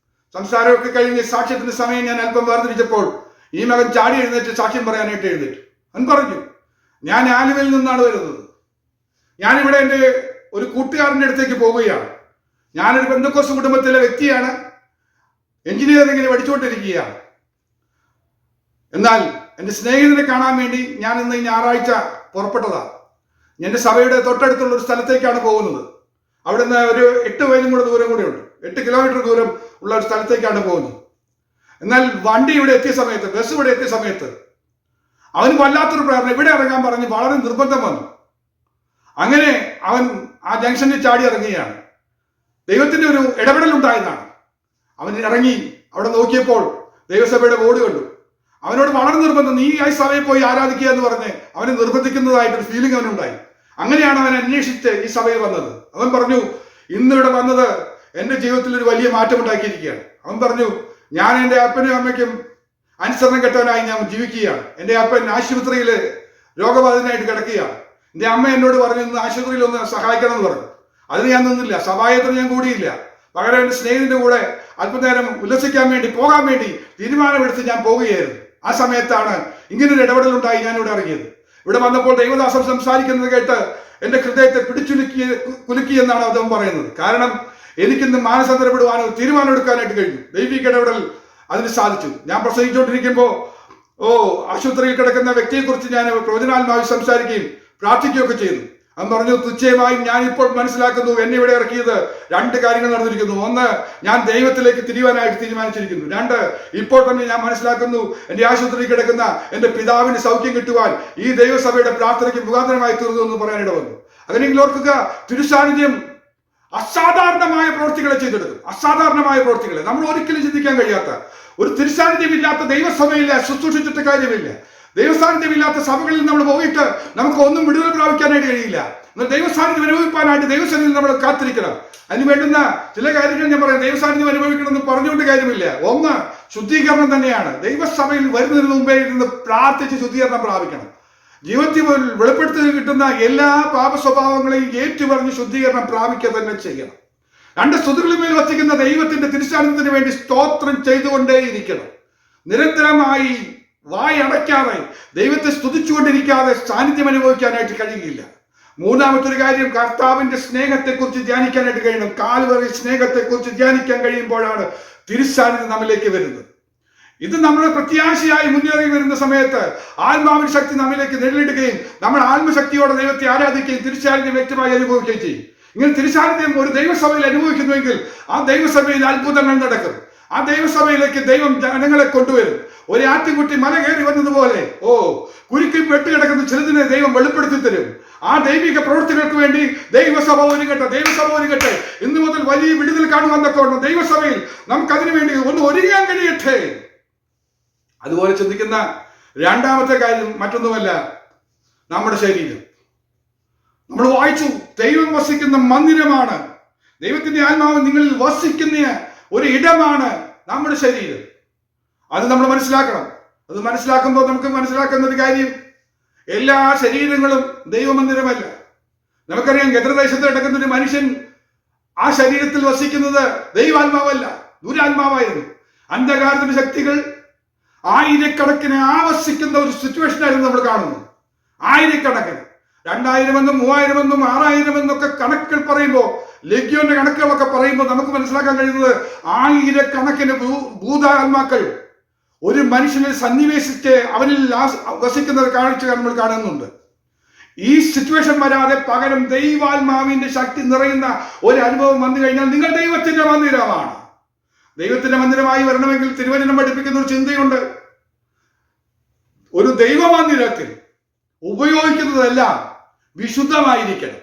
സംസാരമൊക്കെ കഴിഞ്ഞ് സാക്ഷ്യത്തിന്റെ സമയം ഞാൻ അല്പം വേർതിരിച്ചപ്പോൾ ഈ മകൻ ചാടി എഴുന്നേറ്റ് സാക്ഷ്യം പറയാനായിട്ട് എഴുന്നേറ്റു. അവൻ പറഞ്ഞു, ഞാൻ ആലുവയിൽ നിന്നാണ് വരുന്നത്. ഞാനിവിടെ എൻ്റെ ഒരു കൂട്ടുകാരൻ്റെ അടുത്തേക്ക് പോവുകയാണ്. ഞാനൊരു പെന്തക്കോസ്ത് കുടുംബത്തിലെ വ്യക്തിയാണ്. എഞ്ചിനീയറിംഗിന് പഠിച്ചുകൊണ്ടിരിക്കുകയാണ്. എന്നാൽ എൻ്റെ സ്നേഹിതനെ കാണാൻ വേണ്ടി ഞാൻ ഇന്ന് ഞായറാഴ്ച പുറപ്പെട്ടതാണ്. എൻ്റെ സഭയുടെ തൊട്ടടുത്തുള്ള ഒരു സ്ഥലത്തേക്കാണ് പോകുന്നത്. അവിടെ നിന്ന് ഒരു 8 മൈലും കൂടെ ദൂരം കൂടെ ഉണ്ട്. 8 കിലോമീറ്റർ ദൂരം ഉള്ള ഒരു സ്ഥലത്തേക്കാണ് പോകുന്നത്. എന്നാൽ വണ്ടി ഇവിടെ എത്തിയ സമയത്ത്, ബസ് ഇവിടെ എത്തിയ സമയത്ത് അവന് വല്ലാത്തൊരു പ്രേരണ, ഇവിടെ ഇറങ്ങാൻ പറഞ്ഞ് വളരെ നിർബന്ധം വന്നു. അങ്ങനെ അവൻ ആ ജംഗ്ഷനിൽ ചാടി ഇറങ്ങുകയാണ്. ദൈവത്തിന്റെ ഒരു ഇടപെടൽ ഉണ്ടായതാണ്. അവൻ ഇറങ്ങി അവിടെ നോക്കിയപ്പോൾ ദൈവസഭയുടെ ബോർഡ് കണ്ടു. അവനോട് വളരെ നിർബന്ധം, നീ ഈ സഭയിൽ പോയി ആരാധിക്കുക എന്ന് പറഞ്ഞ് അവനെ നിർബന്ധിക്കുന്നതായിട്ടൊരു ഫീലിംഗ് അവനുണ്ടായി. അങ്ങനെയാണ് അവൻ അന്വേഷിച്ച് ഈ സഭയിൽ വന്നത്. അവൻ പറഞ്ഞു, ഇന്നിവിടെ വന്നത് എൻ്റെ ജീവിതത്തിൽ ഒരു വലിയ മാറ്റം ഉണ്ടാക്കിയിരിക്കുകയാണ്. അവൻ പറഞ്ഞു, ഞാൻ എൻ്റെ അപ്പനും അമ്മയ്ക്കും അനുസരണം കെട്ടവനായി ഞാൻ ജീവിക്കുകയാണ്. എൻ്റെ അപ്പൻ ആശുപത്രിയിൽ രോഗബാധിതനായിട്ട് കിടക്കുകയാണ്. എൻ്റെ അമ്മ എന്നോട് പറഞ്ഞു, ഇന്ന് ആശുപത്രിയിൽ ഒന്ന് സഹായിക്കണം എന്ന് പറഞ്ഞു. അതിന് ഞാൻ നിന്നില്ല, സഭായത്തിന് ഞാൻ കൂടിയില്ല. പകരം എൻ്റെ സ്നേഹിതന്റെ കൂടെ അല്പനേരം ഉല്ലസിക്കാൻ വേണ്ടി പോകാൻ വേണ്ടി തീരുമാനമെടുത്ത് ഞാൻ പോവുകയായിരുന്നു. ആ സമയത്താണ് ഇങ്ങനൊരു ഇടപെടലുണ്ടായി ഞാൻ ഇവിടെ ഇറങ്ങിയത്. ഇവിടെ വന്നപ്പോൾ ദൈവദാസൻ സംസാരിക്കുന്നത് കേട്ട് എൻ്റെ ഹൃദയത്തെ കുലുക്കി എന്നാണ് അദ്ദേഹം പറയുന്നത്. കാരണം എനിക്കിന്ന് മാനസാന്തരപ്പെടുവാനോ തീരുമാനമെടുക്കാനായിട്ട് കഴിഞ്ഞു. ദൈവിക ഇടപെടൽ അതിന് സാധിച്ചു. ഞാൻ പ്രസംഗിച്ചുകൊണ്ടിരിക്കുമ്പോൾ ആശുപത്രിയിൽ കിടക്കുന്ന വ്യക്തിയെക്കുറിച്ച് ഞാൻ പ്രവചനാത്മാവിൽ സംസാരിക്കുകയും പ്രാർത്ഥിക്കുകയൊക്കെ ചെയ്തു. അവൻ പറഞ്ഞു, തീർച്ചയായും ഞാൻ ഇപ്പോൾ മനസ്സിലാക്കുന്നു, എന്നെ ഇവിടെ ഇറക്കിയത് 2 കാര്യങ്ങൾ നടന്നിരിക്കുന്നു. ഒന്ന്, ഞാൻ ദൈവത്തിലേക്ക് തിരിയുവാനായിട്ട് തീരുമാനിച്ചിരിക്കുന്നു. 2, ഇപ്പോൾ തന്നെ ഞാൻ മനസ്സിലാക്കുന്നു, എൻ്റെ ആശുപത്രിയിൽ കിടക്കുന്ന എൻ്റെ പിതാവിന് സൗഖ്യം കിട്ടുവാൻ ഈ ദൈവസഭയുടെ പ്രാർത്ഥനയ്ക്ക് മുഖാന്തരമായി തീർന്നു എന്ന് പറയാനിട വന്നു. അങ്ങനെയെങ്കിൽ ഓർക്കുക, തിരുസാന്നിധ്യം അസാധാരണമായ പ്രവൃത്തികളെ ചെയ്തെടുക്കും. അസാധാരണമായ പ്രവൃത്തികളെ നമ്മൾ ഒരിക്കലും ചിന്തിക്കാൻ കഴിയാത്ത, ഒരു തിരുസാന്നിധ്യമില്ലാത്ത ദൈവസഭയില്ല, ശുശ്രൂഷിച്ചിട്ട് കാര്യമില്ല. ദൈവസാന്നിധ്യമില്ലാത്ത സഭകളിൽ നമ്മൾ പോയിട്ട് നമുക്ക് ഒന്നും വിടുതൽ പ്രാപിക്കാനായിട്ട് കഴിയില്ല. എന്നാൽ ദൈവസാന്നിധ്യം അനുഭവിക്കാനായിട്ട് ദൈവസന്നിധിയിൽ നമ്മൾ കാത്തിരിക്കണം. അതിന് വേണ്ടുന്ന ചില കാര്യങ്ങൾ ഞാൻ പറയാം. ദൈവസാന്നിധ്യം അനുഭവിക്കണമെന്ന് പറഞ്ഞുകൊണ്ട് കാര്യമില്ല. ഒന്ന്, ശുദ്ധീകരണം തന്നെയാണ്. ദൈവസഭയിൽ വരുന്നതിന് മുമ്പേ ഇരുന്ന് പ്രാർത്ഥിച്ച് ശുദ്ധീകരണം പ്രാപിക്കണം. ജീവിതത്തിൽ വെളിപ്പെടുത്തി കിട്ടുന്ന എല്ലാ പാപ സ്വഭാവങ്ങളെയും ഏറ്റുപറഞ്ഞ് ശുദ്ധീകരണം പ്രാപിക്കുക തന്നെ ചെയ്യണം. രണ്ട് സ്തുതികളിന്മേൽ വസിക്കുന്ന ദൈവത്തിന്റെ തിരുസാന്നിധ്യത്തിന് വേണ്ടി സ്തോത്രം ചെയ്തുകൊണ്ടേയിരിക്കണം. നിരന്തരമായി വായ അടയ്ക്കാതെ ദൈവത്തെ സ്തുതിച്ചുകൊണ്ടിരിക്കാതെ സാന്നിധ്യം അനുഭവിക്കാനായിട്ട് കഴിയില്ല. മൂന്നാമത്തൊരു കാര്യം, കർത്താവിന്റെ സ്നേഹത്തെക്കുറിച്ച് ധ്യാനിക്കാനായിട്ട് കഴിയണം. കാൽവറി സ്നേഹത്തെക്കുറിച്ച് ധ്യാനിക്കാൻ കഴിയുമ്പോഴാണ് തിരുസാന്നിധ്യം നമ്മിലേക്ക് വരുന്നത്. ഇത് നമ്മുടെ പ്രത്യാശയായി മുന്നേറി വരുന്ന സമയത്ത് ആത്മാവിന്റെ ശക്തി നമ്മിലേക്ക് നേരിടുകയും നമ്മൾ ആത്മശക്തിയോടെ ദൈവത്തെ ആരാധിക്കുകയും തിരുസാന്നിധ്യം വ്യക്തമായി അനുഭവിക്കുകയും ചെയ്യും. ഇങ്ങനെ തിരുസാന്നിധ്യം ഒരു ദൈവസഭയിൽ അനുഭവിക്കുന്നുവെങ്കിൽ ആ ദൈവസഭയിൽ അത്ഭുതങ്ങൾ നടക്കും. ആ ദൈവസഭയിലേക്ക് ദൈവം ജനങ്ങളെ കൊണ്ടുവരും. ഒരു ആട്ടിൻകുട്ടി മല കയറി വന്നതുപോലെ കുരുക്കിൽ പെട്ടുകിടക്കുന്ന ചിലതിനെ ദൈവം വെളിപ്പെടുത്തി തരും. ആ ദൈവിക പ്രവൃത്തികൾക്ക് വേണ്ടി ദൈവസഭ ഒരുങ്ങട്ടെ. ഇന്നു മുതൽ വലിയ വിടുതൽ കാണുവാൻ തക്കവണ്ണം ദൈവസഭയിൽ നമുക്കതിനു വേണ്ടി ഒന്ന് ഒരുങ്ങാൻ കഴിയട്ടെ. അതുപോലെ ചിന്തിക്കുന്ന രണ്ടാമത്തെ കാര്യം മറ്റൊന്നുമല്ല, നമ്മുടെ ശരീരം. നമ്മൾ വായിച്ചു, ദൈവം വസിക്കുന്ന മന്ദിരമാണ്, ദൈവത്തിന്റെ ആത്മാവ് നിങ്ങളിൽ വസിക്കുന്ന ഒരു ഇടമാണ് നമ്മുടെ ശരീരം. അത് നമ്മൾ മനസ്സിലാക്കണം. അത് മനസ്സിലാക്കുമ്പോൾ നമുക്ക് മനസ്സിലാക്കുന്ന ഒരു കാര്യം, എല്ലാ ശരീരങ്ങളും ദൈവമന്ദിരമല്ല. നമുക്കറിയാം, ഗദ്രദേശത്ത് കിടക്കുന്ന ഒരു മനുഷ്യൻ ആ ശരീരത്തിൽ വസിക്കുന്നത് ദൈവാത്മാവല്ല, ദുരാത്മാവായിരുന്നു. അന്ധകാരത്തിന്റെ ശക്തികൾ ആയിരക്കണക്കിന് ആവസിക്കുന്ന ഒരു സിറ്റുവേഷനായിരുന്നു നമ്മൾ കാണുന്നത്. ആയിരക്കണക്കിന്, 2000 എന്നും 3000 എന്നും 6000 എന്നൊക്കെ കണക്കുകൾ പറയുമ്പോൾ, ലഗ്യോന്റെ കണക്കുകളൊക്കെ പറയുമ്പോൾ നമുക്ക് മനസ്സിലാക്കാൻ കഴിയുന്നത് ആയിരക്കണക്കിന് ഭൂതാത്മാക്കൾ ഒരു മനുഷ്യനിൽ സന്നിവേശിച്ച് അവനിൽ വസിക്കുന്ന കാഴ്ച നമ്മൾ കാണുന്നുണ്ട്. ഈ സിറ്റുവേഷൻ വരാതെ പകരം ദൈവാത്മാവിന്റെ ശക്തി നിറയുന്ന ഒരു അനുഭവം വന്നു കഴിഞ്ഞാൽ നിങ്ങൾ ദൈവത്തിന്റെ മന്ദിരമാണ്. ദൈവത്തിന്റെ മന്ദിരമായി വരണമെങ്കിൽ തിരുവചനം പഠിപ്പിക്കുന്ന ഒരു ചിന്തയുണ്ട്. ഒരു ദൈവമന്ദിരത്തിൽ ഉപയോഗിക്കുന്നതെല്ലാം വിശുദ്ധമായിരിക്കണം.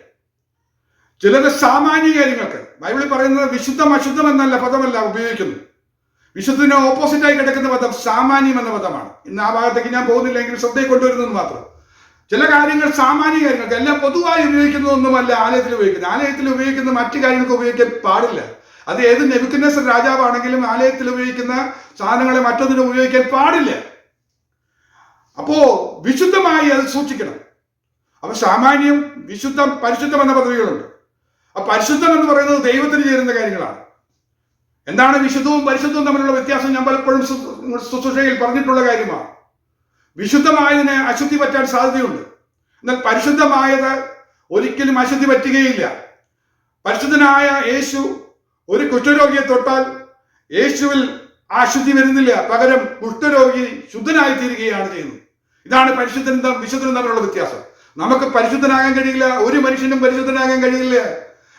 ചിലത് സാമാന്യ കാര്യങ്ങൾക്ക് ബൈബിളിൽ പറയുന്നത് വിശുദ്ധം അശുദ്ധം എന്നല്ല പദമല്ല ഉപയോഗിക്കുന്നു. വിശുദ്ധത്തിന് ഓപ്പോസിറ്റായി കിടക്കുന്ന പദം സാമാന്യം എന്ന പദമാണ്. ഇന്ന് ആ ഭാഗത്തേക്ക് ഞാൻ പോകുന്നില്ലെങ്കിൽ ശ്രദ്ധയിൽ കൊണ്ടുവരുന്നത് മാത്രം. ചില കാര്യങ്ങൾ സാമാന്യ കാര്യങ്ങൾക്ക്, എല്ലാം പൊതുവായി ഉപയോഗിക്കുന്നതൊന്നുമല്ല ആലയത്തിൽ ഉപയോഗിക്കുന്നത്. ആലയത്തിൽ ഉപയോഗിക്കുന്ന മറ്റു കാര്യങ്ങൾക്ക് ഉപയോഗിക്കാൻ പാടില്ല. അത് ഏത് നെബൂഖദ്നേസർ രാജാവാണെങ്കിലും ആലയത്തിൽ ഉപയോഗിക്കുന്ന സാധനങ്ങളെ മറ്റൊന്നിനും ഉപയോഗിക്കാൻ പാടില്ല. അപ്പോ വിശുദ്ധമായി അത് സൂക്ഷിക്കണം. അപ്പൊ സാമാന്യം, വിശുദ്ധം, പരിശുദ്ധം എന്ന പദവികളുണ്ട്. ആ പരിശുദ്ധം എന്ന് പറയുന്നത് ദൈവത്തിന് ചേരുന്ന കാര്യങ്ങളാണ്. എന്താണ് വിശുദ്ധവും പരിശുദ്ധവും തമ്മിലുള്ള വ്യത്യാസം ഞാൻ പലപ്പോഴും ശുശ്രൂഷയിൽ പറഞ്ഞിട്ടുള്ള കാര്യമാണ്. വിശുദ്ധമായതിന് അശുദ്ധി പറ്റാൻ സാധ്യതയുണ്ട്. എന്നാൽ പരിശുദ്ധമായത് ഒരിക്കലും അശുദ്ധി പറ്റുകയില്ല. പരിശുദ്ധനായ യേശു ഒരു കുഷ്ഠരോഗിയെ തൊട്ടാൽ യേശുവിൽ ആ അശുദ്ധി വരുന്നില്ല, പകരം കുഷ്ഠരോഗി ശുദ്ധനായി തീരുകയാണ് ചെയ്യുന്നത്. ഇതാണ് പരിശുദ്ധനും വിശുദ്ധനും തമ്മിലുള്ള വ്യത്യാസം. നമുക്ക് പരിശുദ്ധനാകാൻ കഴിയില്ല, ഒരു മനുഷ്യനും പരിശുദ്ധനാകാൻ കഴിയില്ല.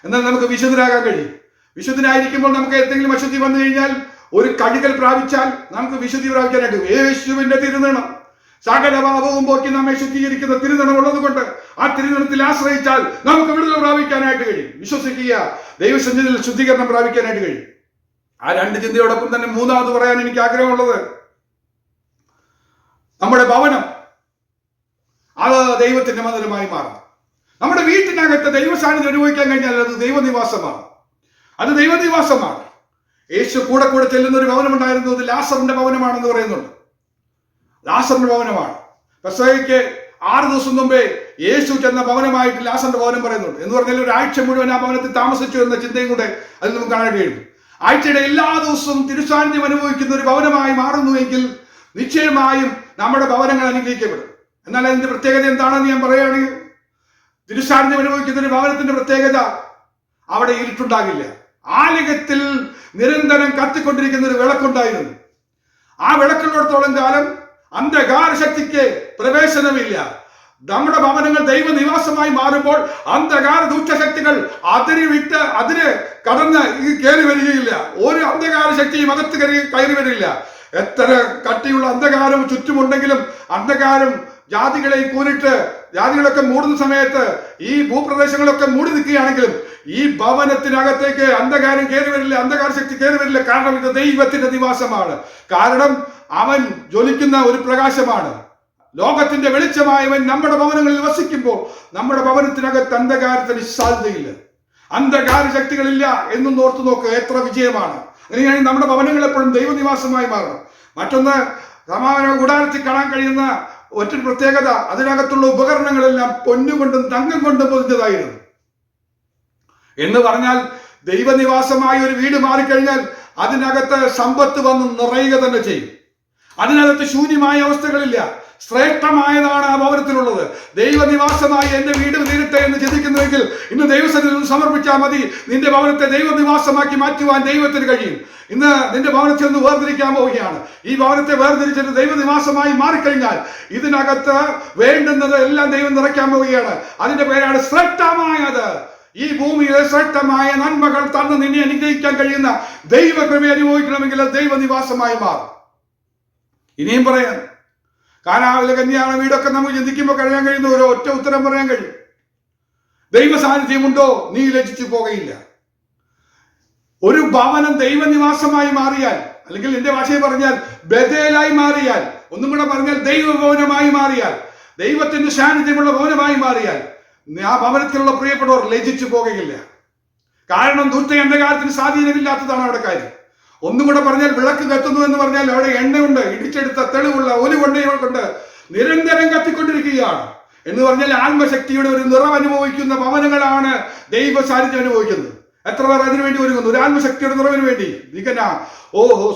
എന്നാൽ നമുക്ക് വിശുദ്ധനാകാൻ കഴിയും. വിശുദ്ധനായിരിക്കുമ്പോൾ നമുക്ക് എന്തെങ്കിലും അശുദ്ധി വന്നു കഴിഞ്ഞാൽ, ഒരു കഴുകൽ പ്രാപിച്ചാൽ നമുക്ക് വിശുദ്ധി പ്രാപിക്കാനായിട്ട് യേശുവിന്റെ തിരുനിണം, സകല പാപവും പോക്കി നമ്മെ ശുദ്ധീകരിക്കുന്ന തിരുനിണം ഉള്ളത് കൊണ്ട് ആ തിരുനിണത്തിൽ ആശ്രയിച്ചാൽ നമുക്ക് വിടുതൽ പ്രാപിക്കാനായിട്ട് കഴിയും. വിശ്വസിക്കുക, ദൈവസന്നിധിയിൽ ശുദ്ധീകരണം പ്രാപിക്കാനായിട്ട് കഴിയും. ആ രണ്ട് ചിന്തയോടൊപ്പം തന്നെ മൂന്നാമത് പറയാൻ എനിക്ക് ആഗ്രഹമുള്ളത്, നമ്മുടെ ഭവനം അത് ദൈവത്തിന്റെ മന്ദിരമായി മാറും. നമ്മുടെ വീട്ടിനകത്ത് ദൈവ സാന്നിധ്യം അനുഭവിക്കാൻ കഴിഞ്ഞാൽ അത് ദൈവനിവാസമാണ്. അത് ദൈവനിവാസമാണ്. യേശു കൂടെ ചെല്ലുന്ന ഒരു ഭവനമുണ്ടായിരുന്നു. അത് ലാസറിന്റെ ഭവനമാണെന്ന് പറയുന്നുണ്ട്. ലാസറിന്റെ ഭവനമാണ്. പെസഹയ്ക്ക് 6 ദിവസം മുമ്പേ യേശു ചെന്ന ഭവനമായിട്ട് ലാസറിന്റെ ഭവനം പറയുന്നുണ്ട്. എന്ന് പറഞ്ഞാൽ ഒരാഴ്ച മുഴുവൻ ആ ഭവനത്തിൽ താമസിച്ചു എന്ന ചിന്തയും കൂടെ അതിൽ നമുക്ക് കാണാൻ കഴിയും. ആഴ്ചയുടെ എല്ലാ ദിവസവും തിരുസാന്നിധ്യം അനുഭവിക്കുന്ന ഒരു ഭവനമായി മാറുന്നുവെങ്കിൽ നിശ്ചയമായും നമ്മുടെ ഭവനങ്ങൾ അനുഗ്രഹിക്കപ്പെടും. എന്നാൽ അതിന്റെ പ്രത്യേകത എന്താണെന്ന് ഞാൻ പറയുകയാണെങ്കിൽ, തിരുസാന്നിധ്യം അനുഭവിക്കുന്ന ഒരു ഭവനത്തിന്റെ പ്രത്യേകത, അവിടെ ഇരുട്ടുണ്ടാകില്ല. ആലയത്തിൽ നിരന്തരം കത്തിക്കൊണ്ടിരിക്കുന്ന ഒരു വിളക്കുണ്ടായിരുന്നു. ആ വിളക്കുള്ളിടത്തോളം കാലം അന്ധകാര ശക്തിക്ക് പ്രവേശനമില്ല. നമ്മുടെ ഭവനങ്ങൾ ദൈവനിവാസമായി മാറുമ്പോൾ അന്ധകാര ദുഷ്ടശക്തികൾ അതിന് കടന്ന് കയറി വരികയില്ല. ഒരു അന്ധകാര ശക്തിയും അകത്ത് കയറി വരില്ല. എത്ര കട്ടിയുള്ള അന്ധകാരം ചുറ്റുമുണ്ടെങ്കിലും അന്ധകാരം ജാതികളെ കൂരിട്ട് ജാതികളൊക്കെ മൂടുന്ന സമയത്ത് ഈ ഭൂപ്രദേശങ്ങളൊക്കെ മൂടി നിൽക്കുകയാണെങ്കിലും ഈ ഭവനത്തിനകത്തേക്ക് അന്ധകാരം കയറി വരില്ല, അന്ധകാര ശക്തി കയറി വരില്ല. കാരണം ഇത് ദൈവത്തിന്റെ നിവാസമാണ്. കാരണം അവൻ ജ്വലിക്കുന്ന ഒരു പ്രകാശമാണ്. ലോകത്തിന്റെ വെളിച്ചമായവൻ നമ്മുടെ ഭവനങ്ങളിൽ വസിക്കുമ്പോൾ നമ്മുടെ ഭവനത്തിനകത്ത് അന്ധകാരത്തിന് സാധ്യതയില്ല, അന്ധകാര ശക്തികളില്ല എന്നും ഓർത്തു നോക്കുക. എത്ര വിജയമാണ്! അങ്ങനെയാണെങ്കിൽ നമ്മുടെ ഭവനങ്ങൾ എപ്പോഴും ദൈവനിവാസമായി മാറണം. മറ്റൊന്ന്, സമാഗമന കൂടാരത്തിൽ കാണാൻ കഴിയുന്ന മറ്റൊരു പ്രത്യേകത, അതിനകത്തുള്ള ഉപകരണങ്ങളെല്ലാം പൊന്നുകൊണ്ടും തങ്കം കൊണ്ടും പൊതിഞ്ഞതായിരുന്നു. എന്ന് പറഞ്ഞാൽ ദൈവനിവാസമായ ഒരു വീട് മാറിക്കഴിഞ്ഞാൽ അതിനകത്ത് സമ്പത്ത് വന്ന് നിറയുക തന്നെ ചെയ്യും. അതിനകത്ത് ശൂന്യമായ അവസ്ഥകളില്ല. ശ്രേഷ്ഠമായതാണ് ആ ഭവനത്തിലുള്ളത്. ദൈവനിവാസമായി എന്റെ വീട് തീരട്ടെ എന്ന് ചിന്തിക്കുന്നുവെങ്കിൽ ഇന്ന് ദൈവസന്നിധിയിൽ സമർപ്പിച്ചാൽ മതി. നിന്റെ ഭവനത്തെ ദൈവനിവാസമാക്കി മാറ്റുവാൻ ദൈവത്തിന് കഴിയും. ഇന്ന് നിന്റെ ഭവനത്തെ ഒന്ന് വേർതിരിക്കാൻ പോവുകയാണ്. ഈ ഭവനത്തെ വേർതിരിച്ചിട്ട് ദൈവനിവാസമായി മാറിക്കഴിഞ്ഞാൽ ഇതിനകത്ത് വേണ്ടുന്നത് എല്ലാം ദൈവം നിറയ്ക്കാൻ പോവുകയാണ്. അതിന്റെ പേരാണ് ശ്രേഷ്ഠമായത്. ഈ ഭൂമിയിലെ ശ്രേഷ്ഠമായ നന്മകൾ തന്ന് നിന്നെ അനുഗ്രഹിക്കാൻ കഴിയുന്ന ദൈവകൃപ അനുഭവിക്കണമെങ്കിൽ ദൈവനിവാസമായി മാറും. ഇനിയും പറയാം, കാനാവിലെ കന്യാണ വീടൊക്കെ നമുക്ക് ചിന്തിക്കുമ്പോൾ കഴിയാൻ കഴിയുന്ന ഒരു ഒറ്റ ഉത്തരം പറയാൻ കഴിയും: ദൈവ സാന്നിധ്യമുണ്ടോ നീ ലജ്ജിച്ചു പോകയില്ല. ഒരു ഭവനം ദൈവനിവാസമായി മാറിയാൽ, അല്ലെങ്കിൽ എന്റെ ഭാഷയിൽ പറഞ്ഞാൽ ബഥേലായി മാറിയാൽ, ഒന്നും കൂടെ പറഞ്ഞാൽ ദൈവഭവനമായി മാറിയാൽ, ദൈവത്തിന്റെ സാന്നിധ്യമുള്ള ഭവനമായി മാറിയാൽ ആ ഭവനത്തിലുള്ള പ്രിയപ്പെട്ടവർ ലജ്ജിച്ചു പോകുകയില്ല. കാരണം ദുഷ്ട അന്ധകാരത്തിന് സ്വാധീനമില്ലാത്തതാണ് അവിടെ കാര്യം. ഒന്നും കൂടെ പറഞ്ഞാൽ വിളക്ക് കത്തുന്നു എന്ന് പറഞ്ഞാൽ അവിടെ എണ്ണയുണ്ട്, ഇടിച്ചെടുത്ത തെളിവുള്ള ഒലിവെണ്ണകൾ കൊണ്ട് നിരന്തരം കത്തിക്കൊണ്ടിരിക്കുകയാണ് എന്ന് പറഞ്ഞാൽ ആത്മശക്തിയുടെ ഒരു നിറം അനുഭവിക്കുന്ന ഭവനങ്ങളാണ് ദൈവ സാന്നിധ്യം അനുഭവിക്കുന്നത്. എത്ര പേർ അതിനുവേണ്ടി ഒരുങ്ങുന്നു? ഒരു ആത്മശക്തിയുടെ നിറവിന് വേണ്ടി. ഓഹോ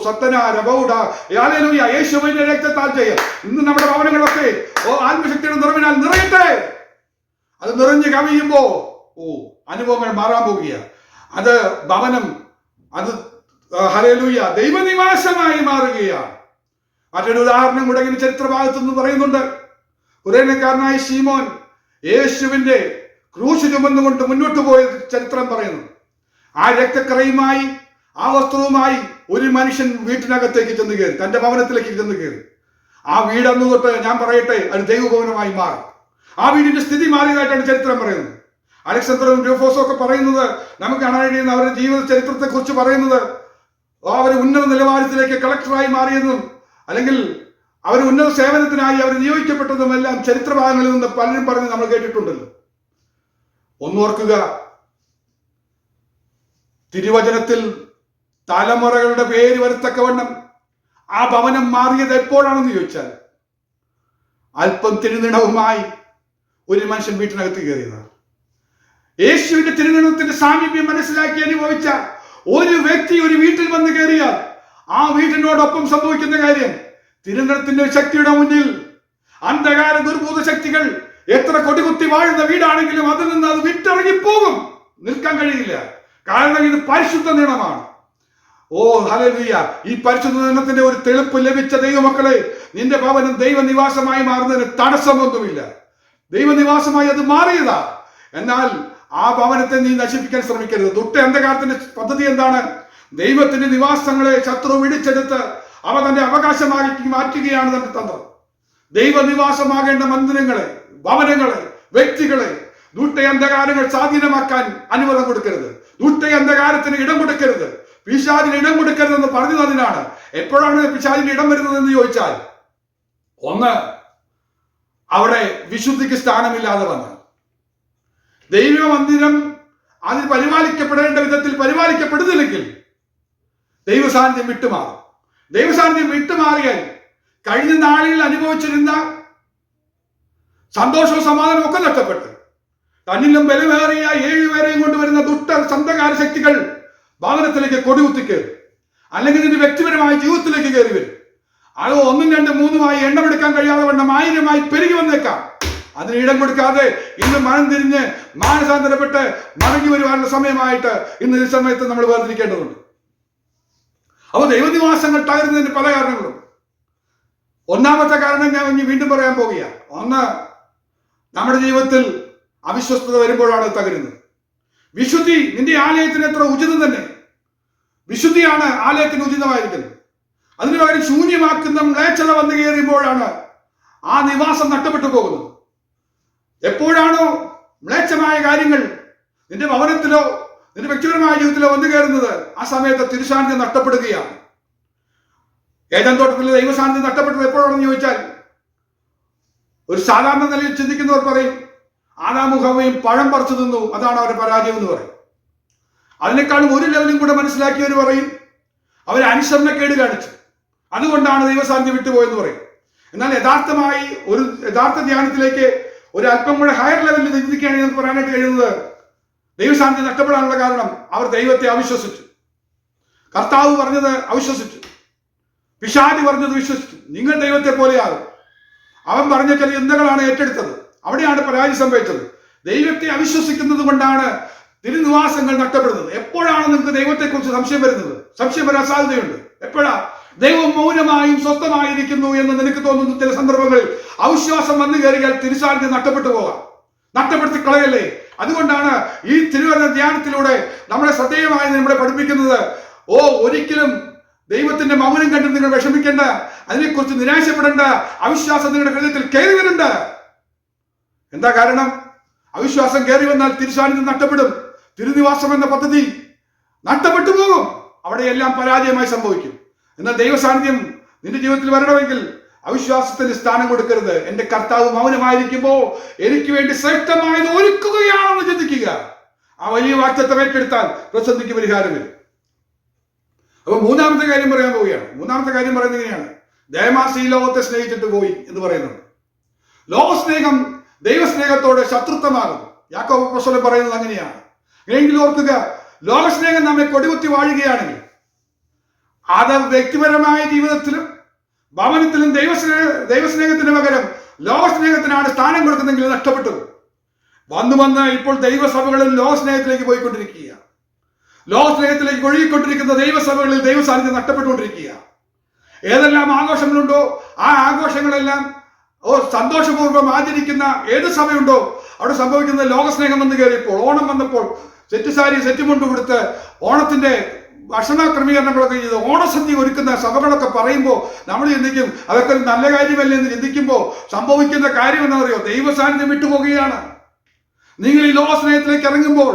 യേശുവിന്റെ രക്തത്താൽ ചെയ്യാം. ഇന്ന് നമ്മുടെ ഭവനങ്ങളൊക്കെ ആത്മശക്തിയുടെ നിറവിനാൽ നിറയട്ടെ. അത് നിറഞ്ഞു കവിയുമ്പോ അനുഭവങ്ങൾ മാറാൻ പോകുകയാണ്. അത് ഭവനം, അത് ഹല്ലേലൂയ ദൈവനിവാസമായി മാറുകയാണ്. മറ്റൊരു ഉദാഹരണം കൂടെ ചരിത്ര ഭാഗത്തു നിന്ന് പറയുന്നുണ്ട്. കുറേനക്കാരനായ ശീമോൻ യേശുവിന്റെ ക്രൂശ് ചുമന്നുകൊണ്ട് മുന്നോട്ട് പോയ ചരിത്രം പറയുന്നു. ആ രക്തക്കറയുമായി ആ വസ്ത്രവുമായി ഒരു മനുഷ്യൻ വീട്ടിനകത്തേക്ക് ചെന്ന് കയറി, തന്റെ ഭവനത്തിലേക്ക് ചെന്ന് കയറി. ആ വീടന്ന് തൊട്ട് ഞാൻ പറയട്ടെ, അത് ദൈവഭവനമായി മാറി. ആ വീടിന്റെ സ്ഥിതി മാറിയതായിട്ടാണ് ചരിത്രം പറയുന്നത്. അലക്സാണ്ടറും രൂഫോസും ഒക്കെ പറയുന്നത് നമുക്ക് കാണാൻ കഴിയുന്ന അവരുടെ ജീവിത ചരിത്രത്തെ കുറിച്ച് പറയുന്നത് അവർ ഉന്നത നിലവാരത്തിലേക്ക് കളക്ടറായി മാറിയെന്നും അല്ലെങ്കിൽ അവർ ഉന്നത സേവനത്തിനായി അവർ നിയോഗിക്കപ്പെട്ടതും എല്ലാം ചരിത്രഭാഗങ്ങളിൽ നിന്ന് പലരും പറഞ്ഞ് നമ്മൾ കേട്ടിട്ടുണ്ടല്ലോ. ഒന്നോർക്കുക, തിരുവചനത്തിൽ തലമുറകളുടെ പേര് വരത്തക്കവണ്ണം ആ ഭവനം മാറിയത് എപ്പോഴാണെന്ന് ചോദിച്ചാൽ അല്പം തിരുനിണവുമായി ഒരു മനുഷ്യൻ വീട്ടിനകത്ത് കയറിയതാണ്. യേശുവിന്റെ തിരുനിണത്തിന്റെ സാമീപ്യം മനസ്സിലാക്കി അനുഭവിച്ച ഒരു വ്യക്തി ഒരു വീട്ടിൽ വന്ന് കയറിയാൽ ആ വീട്ടിനോടൊപ്പം സംഭവിക്കുന്ന കാര്യം, തിരുനിണത്തിന്റെ ശക്തിയുടെ മുന്നിൽ അന്ധകാര ദുർഭൂത ശക്തികൾ എത്ര കൊടികുത്തി വാഴുന്ന വീടാണെങ്കിലും അതിൽ നിന്ന് അത് വിട്ടിറങ്ങിപ്പോകും, നിൽക്കാൻ കഴിയില്ല. കാരണം ഇത് പരിശുദ്ധ നിണമാണ്. ഹല്ലേലൂയ! ഈ പരിശുദ്ധ നിണത്തിന്റെ ഒരു തെളിപ്പ് ലഭിച്ച ദൈവമക്കളെ, നിന്റെ ഭവനം ദൈവനിവാസമായി മാറുന്നതിന് തടസ്സമൊന്നുമില്ല. ദൈവനിവാസമായി അത് മാറിയതാ. എന്നാൽ ആ ഭവനത്തെ നീ നശിപ്പിക്കാൻ ശ്രമിക്കരുത്. ദുഷ്ട അന്ധകാരത്തിന്റെ പദ്ധതി എന്താണ്? ദൈവത്തിന്റെ നിവാസങ്ങളെ ശത്രു ഇടിച്ചെടുത്ത് അവ തന്റെ അവകാശമാക്കി മാറ്റുകയാണ് തന്റെ തന്ത്രം. ദൈവനിവാസമാകേണ്ട മന്ദിരങ്ങളെ, ഭവനങ്ങളെ, വ്യക്തികളെ ദുഷ്ട അന്ധകാരങ്ങൾ സ്വാധീനമാക്കാൻ അനുവാദം കൊടുക്കരുത്. ദുഷ്ട അന്ധകാരത്തിന് ഇടം കൊടുക്കരുത്, പിശാചിന് ഇടം കൊടുക്കരുതെന്ന് പറഞ്ഞതിനാണ്. എപ്പോഴാണ് പിശാചിന് ഇടം വരുന്നതെന്ന് ചോദിച്ചാൽ, ഒന്ന്, അവിടെ വിശുദ്ധിക്ക് സ്ഥാനമില്ലാതെ വന്ന് ദൈവമന്ദിരം അതിൽ പരിപാലിക്കപ്പെടേണ്ട വിധത്തിൽ പരിപാലിക്കപ്പെടുന്നില്ലെങ്കിൽ ദൈവസാന്നിധ്യം വിട്ടുമാറും. ദൈവസാന്നിധ്യം വിട്ടുമാറിയാൽ കഴിഞ്ഞ നാളിൽ അനുഭവിച്ചിരുന്ന സന്തോഷവും സമാധാനവും ഒക്കെ നഷ്ടപ്പെട്ട് തന്നിലും ബലമേറിയ 7 പേരെയും കൊണ്ടുവരുന്ന ദുഷ്ട സന്ധകാര ശക്തികൾ ഭവനത്തിലേക്ക് കൊടികുത്തി കയറി, അല്ലെങ്കിൽ നിന്റെ വ്യക്തിപരമായ ജീവിതത്തിലേക്ക് കയറി വരും. അത് 1, 2, 3 എണ്ണമെടുക്കാൻ കഴിയാതെ വണ്ണം 1000 പെരുകി വന്നേക്കാം. അതിന് ഇടം കൊടുക്കാതെ ഇന്ന് മനം തിരിഞ്ഞ് മാനസാന്തരപ്പെട്ട് മടങ്ങി വരുവാനുള്ള സമയമായിട്ട് ഇന്ന് ഈ സമയത്ത് നമ്മൾ വേർതിരിക്കേണ്ടതുണ്ട്. അപ്പോൾ ദൈവനിവാസങ്ങൾ തകരുന്നതിന് പല കാരണങ്ങളും. ഒന്നാമത്തെ കാരണം ഞാൻ ഇനി വീണ്ടും പറയാൻ പോകുകയാണ്. ഒന്ന്, നമ്മുടെ ജീവിതത്തിൽ അവിശ്വസ്തത വരുമ്പോഴാണ് തകരുന്നത്. വിശുദ്ധി നിന്റെ ആലയത്തിന് എത്ര ഉചിതം തന്നെ, വിശുദ്ധിയാണ് ആലയത്തിന് ഉചിതമായിരിക്കുന്നത്. അതിനു പകരം ശൂന്യമാക്കുന്ന മ്ലേച്ഛത വന്നു കയറിയുമ്പോഴാണ് ആ നിവാസം നഷ്ടപ്പെട്ടു പോകുന്നത്. എപ്പോഴാണോ മ്ലേച്ഛമായ കാര്യങ്ങൾ നിന്റെ ഭവനത്തിലോ നിന്റെ വ്യക്തിപരമായ ജീവിതത്തിലോ വന്നു കയറുന്നത്, ആ സമയത്ത് തിരുസാന്നിധ്യം നഷ്ടപ്പെടുകയാണ്. ഏദൻ തോട്ടത്തിലെ ദൈവസാന്നിധ്യം നഷ്ടപ്പെട്ടത് എപ്പോഴാണെന്ന് ചോദിച്ചാൽ, ഒരു സാധാരണ നിലയിൽ ചിന്തിക്കുന്നവർ പറയും ആദാമും ഹവ്വയും പഴം പറിച്ചു തിന്നു, അതാണ് അവരുടെ പരാജയം എന്ന് പറയും. അതിനേക്കാളും ഒരു ലെവലും കൂടെ മനസ്സിലാക്കിയവർ പറയും അവർ അനുസരണക്കേട് കാണിച്ചു, അതുകൊണ്ടാണ് ദൈവസാന്നിധ്യം വിട്ടുപോയെന്ന് പറയും. എന്നാൽ യഥാർത്ഥമായി യഥാർത്ഥ ധ്യാനത്തിലേക്ക് ഒരു അല്പം കൂടെ ഹയർ ലെവലിൽ ചിന്തിക്കുകയാണ് എന്ന് പറയാനായിട്ട് കഴിയുന്നത്, ദൈവസാന്നിധ്യം നഷ്ടപ്പെടാനുള്ള കാരണം അവർ ദൈവത്തെ അവിശ്വസിച്ചു. കർത്താവ് പറഞ്ഞത് അവിശ്വസിച്ചു, പിശാച് പറഞ്ഞത് വിശ്വസിച്ചു. നിങ്ങൾ ദൈവത്തെ പോലെയാകും. അവൻ പറഞ്ഞ ചില ചിന്തകളാണ് ഏറ്റെടുത്തത്. അവിടെയാണ് പരാജയം സംഭവിച്ചത്. ദൈവത്തെ അവിശ്വസിക്കുന്നത് കൊണ്ടാണ് തിരുനിവാസങ്ങൾ നഷ്ടപ്പെടുന്നത്. എപ്പോഴാണ് നിങ്ങൾക്ക് ദൈവത്തെക്കുറിച്ച് സംശയം വരുന്നത്? സംശയം വരാൻ സാധ്യതയുണ്ട്. എപ്പോഴാ? ദൈവം മൗനമായും സ്വസ്ഥമായിരിക്കുന്നു എന്ന് നിനക്ക് തോന്നുന്ന ചില സന്ദർഭങ്ങളിൽ അവിശ്വാസം വന്നു കയറിയാൽ തിരുസാന്നിധ്യം നഷ്ടപ്പെട്ടു പോകാം. നഷ്ടപ്പെടുത്തി കളയല്ലേ? അതുകൊണ്ടാണ് ഈ തിരുവചന ധ്യാനത്തിലൂടെ നമ്മളെ ശ്രദ്ധേയമായി നമ്മളെ പഠിപ്പിക്കുന്നത്, ഒരിക്കലും ദൈവത്തിന്റെ മൗനം കണ്ട് നിങ്ങൾ വിഷമിക്കേണ്ട, അതിനെക്കുറിച്ച് നിരാശപ്പെടേണ്ട. അവിശ്വാസം നിങ്ങളുടെ ഹൃദയത്തിൽ കയറി വരണ്ട. എന്താ കാരണം? അവിശ്വാസം കയറി വന്നാൽ തിരുസാന്നിധ്യം നഷ്ടപ്പെടും. തിരുനിവാസം എന്ന പദ്ധതി നഷ്ടപ്പെട്ടു പോകും. അവിടെയെല്ലാം പരാജയമായി സംഭവിക്കും. എന്നാൽ ദൈവസാന്നിധ്യം നിന്റെ ജീവിതത്തിൽ വരണമെങ്കിൽ അവിശ്വാസത്തിന് സ്ഥാനം കൊടുക്കരുത്. എന്റെ കർത്താവ് മൗനമായിരിക്കുമ്പോൾ എനിക്ക് വേണ്ടി ശ്രേഷ്ഠമായത് ഒരുക്കുകയാണെന്ന് ചിന്തിക്കുക. ആ വലിയ വാക്തത്വം ഏറ്റെടുത്താൽ പ്രതിസന്ധിക്ക് പരിഹാരം വരും. അപ്പൊ മൂന്നാമത്തെ കാര്യം പറയാൻ പോവുകയാണ്. മൂന്നാമത്തെ കാര്യം പറയുന്നത് ഇങ്ങനെയാണ്: ദയമാസ് ഈ ലോകത്തെ സ്നേഹിച്ചിട്ട് പോയി എന്ന് പറയുന്നുണ്ട്. ലോകസ്നേഹം ദൈവസ്നേഹത്തോടെ ശത്രുത്വമാകും. യാക്കോബ് അപ്പോസ്തലൻ പറയുന്നത് അങ്ങനെയാണ്. എങ്കിൽ ഓർക്കുക, ലോകസ്നേഹം നമ്മെ കൊടികുത്തി വാഴുകയാണെങ്കിൽ അത് വ്യക്തിപരമായ ജീവിതത്തിലും ഭവനത്തിലും ദൈവസ്നേഹത്തിന് പകരം ലോകസ്നേഹത്തിനാണ് സ്ഥാനം കൊടുക്കുന്നെങ്കിൽ നഷ്ടപ്പെട്ടു. വന്ന് ഇപ്പോൾ ദൈവസഭകളിൽ ലോകസ്നേഹത്തിലേക്ക് പോയിക്കൊണ്ടിരിക്കുക. ലോകസ്നേഹത്തിലേക്ക് ഒഴുകിക്കൊണ്ടിരിക്കുന്ന ദൈവസഭകളിൽ ദൈവസാന്നിധ്യം നഷ്ടപ്പെട്ടുകൊണ്ടിരിക്കുക. ഏതെല്ലാം ആഘോഷങ്ങളുണ്ടോ ആ ആഘോഷങ്ങളെല്ലാം സന്തോഷപൂർവ്വം ആചരിക്കുന്ന ഏത് സഭയുണ്ടോ അവിടെ സംഭവിക്കുന്നത് ലോകസ്നേഹം വന്നു കയറിയപ്പോൾ, ഓണം വന്നപ്പോൾ സെറ്റ് സാരി സെറ്റ് മുണ്ട് കൊടുത്ത് ഓണത്തിന്റെ ഭക്ഷണ ക്രമീകരണങ്ങളൊക്കെ ചെയ്ത് ഓണസദ്യ ഒരുക്കുന്ന സഭകളൊക്കെ പറയുമ്പോൾ നമ്മൾ ചിന്തിക്കും അതൊക്കെ ഒരു നല്ല കാര്യമല്ലേ എന്ന് ചിന്തിക്കുമ്പോൾ സംഭവിക്കുന്ന കാര്യം എന്താണെന്നറിയോ? ദൈവസാന്നിധ്യം വിട്ടുപോകുകയാണ്. നിങ്ങൾ ഈ ലോകസ്നേഹത്തിലേക്ക് ഇറങ്ങുമ്പോൾ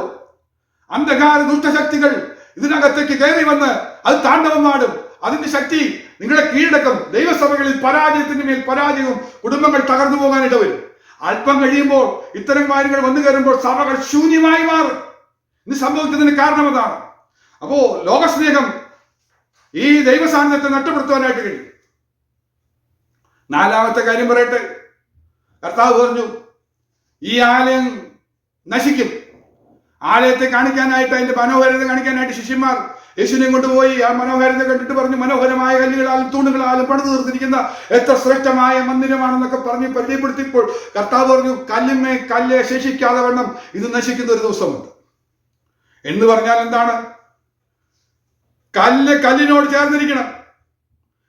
അന്ധകാര ദുഷ്ടശക്തികൾ ഇതിനകത്തേക്ക് കയറി വന്ന് അത് താണ്ഡവമാടും. അതിന്റെ ശക്തി നിങ്ങളെ കീഴടക്കും. ദൈവസഭകളിൽ പരാജയത്തിന് മേൽ പരാജയവും, കുടുംബങ്ങൾ തകർന്നു പോകാൻ ഇടവരും. അല്പം കഴിയുമ്പോൾ ഇത്തരം കാര്യങ്ങൾ വന്നു കയറുമ്പോൾ സഭകൾ ശൂന്യമായി മാറും. ഇത് സംഭവിക്കുന്നതിന് കാരണം അതാണ്. അപ്പോ ലോകസ്നേഹം ഈ ദൈവസാന്നിധ്യത്തെ നഷ്ടപ്പെടുത്തുവാനായിട്ട് കഴിയും. നാലാമത്തെ കാര്യം പറയട്ടെ. കർത്താവ് പറഞ്ഞു ഈ ആലയം നശിക്കും. ആലയത്തെ കാണിക്കാനായിട്ട്, അതിന്റെ മനോഹരത കാണിക്കാനായിട്ട് ശിഷ്യന്മാർ യേശുവിനെ കൊണ്ടുപോയി ആ മനോഹരത കണ്ടിട്ട് പറഞ്ഞു, മനോഹരമായ കല്ലുകളാലും തൂണുകളാലും പണിതു തീർത്തിരിക്കുന്ന എത്ര ശ്രേഷ്ഠമായ മന്ദിരമാണെന്നൊക്കെ പറഞ്ഞ് പരിചയപ്പെടുത്തിയപ്പോൾ കർത്താവ് പറഞ്ഞു, കല്ലിന്മേ കല്ല് ശേഷിക്കാതെ വണ്ണം ഇത് നശിക്കുന്ന ഒരു ദിവസമുണ്ട്. എന്ന് പറഞ്ഞാൽ എന്താണ്? കല്ല് കല്ലിനോട് ചേർന്നിരിക്കണം.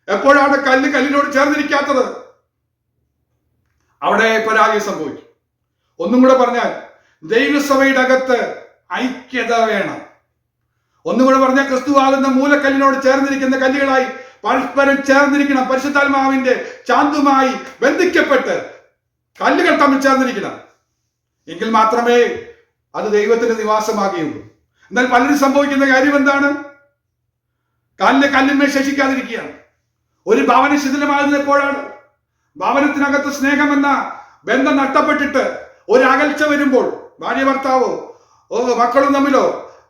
എപ്പോഴാണ് കല്ല് കല്ലിനോട് ചേർന്നിരിക്കാത്തത്? അവിടെ പരാജയം സംഭവിക്കും. ഒന്നും കൂടെ പറഞ്ഞാൽ ദൈവസഭയുടെ അകത്ത് ഐക്യത വേണം. ഒന്നും കൂടെ പറഞ്ഞാൽ ക്രിസ്തുവാകുന്ന മൂലക്കല്ലിനോട് ചേർന്നിരിക്കുന്ന കല്ലുകളായി പരസ്പരം ചേർന്നിരിക്കണം. പരിശുദ്ധാത്മാവിന്റെ ചാന്തുമായി ബന്ധിക്കപ്പെട്ട് കല്ലുകൾ തമ്മിൽ ചേർന്നിരിക്കണം. എങ്കിൽ മാത്രമേ അത് ദൈവത്തിന്റെ നിവാസമാകുകയുള്ളൂ. എന്നാൽ പലരും സംഭവിക്കുന്ന കാര്യം എന്താണ്? കല്ല് കല്ലിന്മേൽ ശേഷിക്കാതിരിക്കുകയാണ്. ഒരു ഭവനം ശിഥിലമാകുന്നത് എപ്പോഴാണ്? ഭവനത്തിനകത്ത് സ്നേഹമെന്ന ബന്ധം നഷ്ടപ്പെട്ടിട്ട് ഒരു അകൽച്ച വരുമ്പോൾ, ഭാര്യ ഭർത്താവോ മക്കളും തമ്മിലോ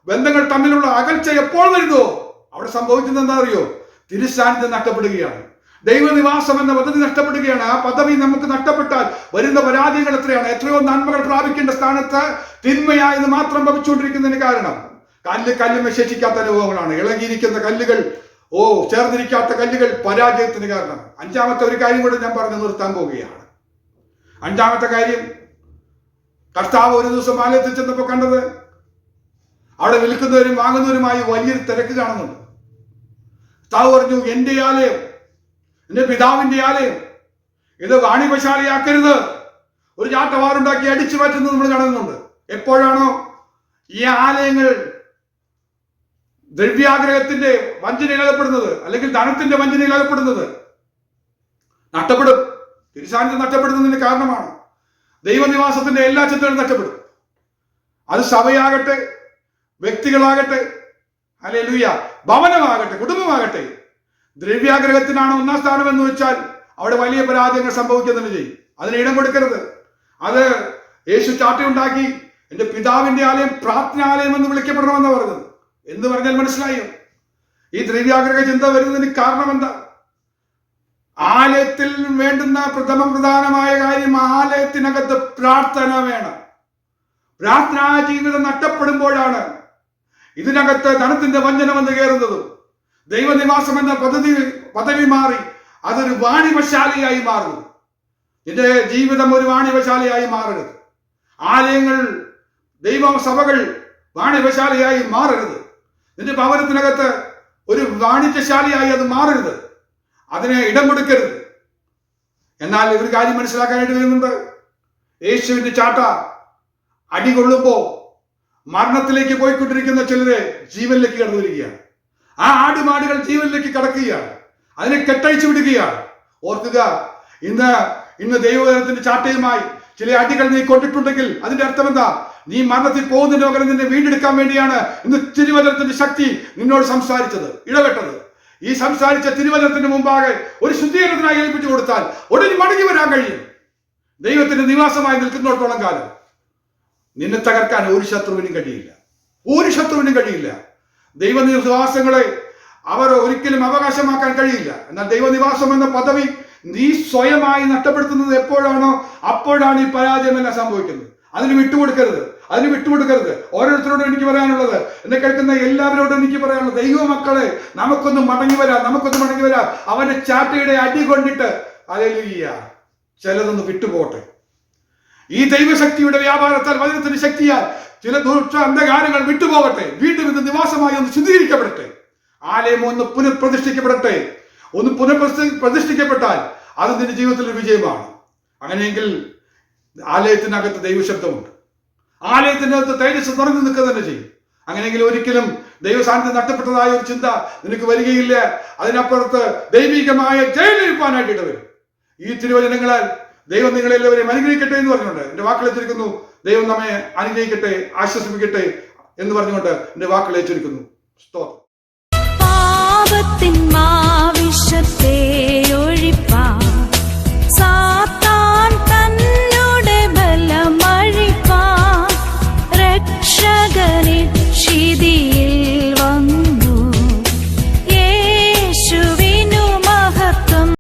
ബന്ധങ്ങൾ തമ്മിലുള്ള അകൽച്ച എപ്പോൾ വരുന്നോ അവിടെ സംഭവിക്കുന്നത് എന്താ അറിയോ? തിരുസാന്നിധ്യം നഷ്ടപ്പെടുകയാണ്. ദൈവനിവാസം എന്ന പദ്ധതി നഷ്ടപ്പെടുകയാണ്. ആ പദവി നമുക്ക് നഷ്ടപ്പെട്ടാൽ വരുന്ന പരാജയങ്ങൾ എത്രയാണ്? എത്രയോ നന്മകൾ പ്രാപിക്കേണ്ട സ്ഥാനത്ത് തിന്മയായത് മാത്രം ഭവിച്ചുകൊണ്ടിരിക്കുന്നതിന് കാരണം കല്ല് കല്ലും വിശേഷിക്കാത്ത അനുഭവങ്ങളാണ്. ഇളകിയിരിക്കുന്ന കല്ലുകൾ, ചേർന്നിരിക്കാത്ത കല്ലുകൾ പരാജയത്തിന് കാരണം. അഞ്ചാമത്തെ ഒരു കാര്യം കൂടെ ഞാൻ പറഞ്ഞു നിർത്താൻ പോവുകയാണ്. അഞ്ചാമത്തെ കാര്യം, കർത്താവ് ഒരു ദിവസം ആലയത്തിൽ ചെന്നപ്പോൾ കണ്ടത് അവിടെ വിൽക്കുന്നവരും വാങ്ങുന്നവരുമായി വലിയൊരു തിരക്ക് കാണുന്നുണ്ട്. കർത്താവ് പറഞ്ഞു, എന്റെ ആലയം, എന്റെ പിതാവിന്റെ ആലയം ഇത് വാണിപശാലയാക്കരുത്. ഒരു ചാട്ടവാറുണ്ടാക്കി അടിച്ചു മാറ്റുന്നത് നമ്മൾ കാണുന്നുണ്ട്. എപ്പോഴാണോ ഈ ആലയങ്ങൾ ദ്രവ്യാഗ്രഹത്തിന്റെ വഞ്ചനയിലകപ്പെടുന്നത്, അല്ലെങ്കിൽ ധനത്തിന്റെ വഞ്ചനയിലകപ്പെടുന്നത്, നഷ്ടപ്പെടും. തിരുസാന്നിധ്യം നഷ്ടപ്പെടുന്നതിന് കാരണമാണ്. ദൈവനിവാസത്തിന്റെ എല്ലാ ചിന്തകളും നഷ്ടപ്പെടും. അത് സഭയാകട്ടെ, വ്യക്തികളാകട്ടെ, ഹല്ലേലൂയ, ഭവനമാകട്ടെ, കുടുംബമാകട്ടെ. ദ്രവ്യാഗ്രഹത്തിനാണ് ഒന്നാം സ്ഥാനം എന്ന് വെച്ചാൽ അവിടെ വലിയ പരാജയങ്ങൾ സംഭവിക്കുക തന്നെ ചെയ്യും. അതിന് ഇടം കൊടുക്കരുത്. അത് യേശു ചാട്ടയുണ്ടാക്കി എന്റെ പിതാവിന്റെ ആലയം പ്രാർത്ഥനാലയം എന്ന് വിളിക്കപ്പെടണമെന്ന് പറഞ്ഞത്. എന്ന് പറഞ്ഞാൽ മനസ്സിലായോ? ഈ ദ്രവ്യാഗ്രഹ ചിന്ത വരുന്നതിന് കാരണം എന്താ? ആലയത്തിൽ വേണ്ടുന്ന പ്രധാനമായ കാര്യം, ആലയത്തിനകത്ത് പ്രാർത്ഥന വേണം. പ്രാർത്ഥനാ ജീവിതം നഷ്ടപ്പെടുമ്പോഴാണ് ഇതിനകത്ത് ധനത്തിന്റെ വഞ്ചന വന്ന് കയറുന്നത്. ദൈവനിവാസം എന്ന പദവി മാറി അതൊരു വാണിഭശാലയായി മാറുന്നു. നിന്റെ ജീവിതം ഒരു വാണിഭശാലയായി മാറരുത്. ആലയങ്ങൾ, ദൈവസഭകൾ വാണിഭശാലയായി മാറരുത്. നിന്റെ ഭവനത്തിനകത്ത് ഒരു വാണിജ്യശാലയായി അത് മാറരുത്. അതിനെ ഇടം കൊടുക്കരുത്. എന്നാൽ ഒരു കാര്യം മനസ്സിലാക്കാനായിട്ട് വരുന്നുണ്ട്. യേശുവിന്റെ ചാട്ട അടികൊള്ളുമ്പോ മരണത്തിലേക്ക് പോയിക്കൊണ്ടിരിക്കുന്ന ചിലരെ ജീവനിലേക്ക് കടന്നു വരികയാണ്. ആ ആടുമാടുകൾ ജീവനിലേക്ക് കടക്കുകയാണ്. അതിനെ കെട്ടഴിച്ചു വിടുകയാണ്. ഓർക്കുക, ഇന്ന് ദൈവത്തിന്റെ ചാട്ടയുമായി ചില അടികൾ നീ കൊണ്ടിട്ടുണ്ടെങ്കിൽ അതിന്റെ അർത്ഥം എന്താ? നീ മരണത്തിൽ പോകുന്നതിന് പകരം നിന്നെ വീണ്ടെടുക്കാൻ വേണ്ടിയാണ് ഇന്ന് തിരുവചനത്തിന്റെ ശക്തി നിന്നോട് സംസാരിച്ചത്, ഇടപെട്ടത്. ഈ സംസാരിച്ച തിരുവചനത്തിന് മുമ്പാകെ ഒരു ശുദ്ധീകരണത്തിനായി ഏൽപ്പിച്ചു കൊടുത്താൽ ഉടനെ മടങ്ങി വരാൻ കഴിയും. ദൈവത്തിന്റെ നിവാസമായി നിൽക്കുന്നിടത്തോളം കാലം നിന്നെ തകർക്കാൻ ഒരു ശത്രുവിനും കഴിയില്ല. ഒരു ശത്രുവിനും കഴിയില്ല. ദൈവനിവാസങ്ങളെ അവർ ഒരിക്കലും അവകാശമാക്കാൻ കഴിയില്ല. എന്നാൽ ദൈവനിവാസം എന്ന പദവി നീ സ്വയമായി നഷ്ടപ്പെടുത്തുന്നത് എപ്പോഴാണോ അപ്പോഴാണ് ഈ പരാജയം എല്ലാം സംഭവിക്കുന്നത്. അതിന് വിട്ടുകൊടുക്കരുത്. ഓരോരുത്തരോടും എനിക്ക് പറയാനുള്ളത്, എന്നെ കേൾക്കുന്ന എല്ലാവരോടും എനിക്ക് പറയാനുള്ളത്, ദൈവമക്കളെ, നമുക്കൊന്ന് മടങ്ങി വരാം. അവന്റെ ചാട്ടയുടെ അടി കൊണ്ടിട്ട് ഹല്ലേലൂയ ചിലതൊന്ന് വിട്ടുപോട്ടെ. ഈ ദൈവശക്തിയുടെ വ്യാപാരത്താൽ, വചനത്തിന്റെ ശക്തിയാൽ ചില ദുഷ്ട അന്ധകാരങ്ങൾ വിട്ടുപോകട്ടെ. വീണ്ടും ഇത് നിവാസമായി ഒന്ന് ശുദ്ധീകരിക്കപ്പെടട്ടെ. ആലയം ഒന്ന് പുനഃപ്രതിഷ്ഠിക്കപ്പെട്ടാൽ അത് നിന്റെ ജീവിതത്തിൽ ഒരു വിജയമാണ്. അങ്ങനെയെങ്കിൽ ആലയത്തിനകത്ത് ദൈവശബ്ദമുണ്ട്. ആലയത്തിനകത്ത് തേജസ് നിറഞ്ഞു നിൽക്കുക തന്നെ ചെയ്യും. അങ്ങനെയെങ്കിൽ ഒരിക്കലും ദൈവസാന്നിധ്യം നഷ്ടപ്പെട്ടതായ ഒരു ചിന്ത നിനക്ക് വരികയില്ല. അതിനപ്പുറത്ത് ദൈവികമായ ജയലഭിപ്പാനായിട്ട് ഇടവരും. ഈ തിരുവചനങ്ങളാൽ ദൈവം നിങ്ങളെല്ലാവരെയും അനുഗ്രഹിക്കട്ടെ എന്ന് പറഞ്ഞുകൊണ്ട് എന്റെ വാക്കുകളെ ചുരുക്കുന്നു. ദൈവം നമ്മെ അനുഗ്രഹിക്കട്ടെ, ആശ്വസിപ്പിക്കട്ടെ എന്ന് പറഞ്ഞുകൊണ്ട് എന്റെ വാക്കുകളെ ചുരുക്കുന്നു. സ്തോത്രം.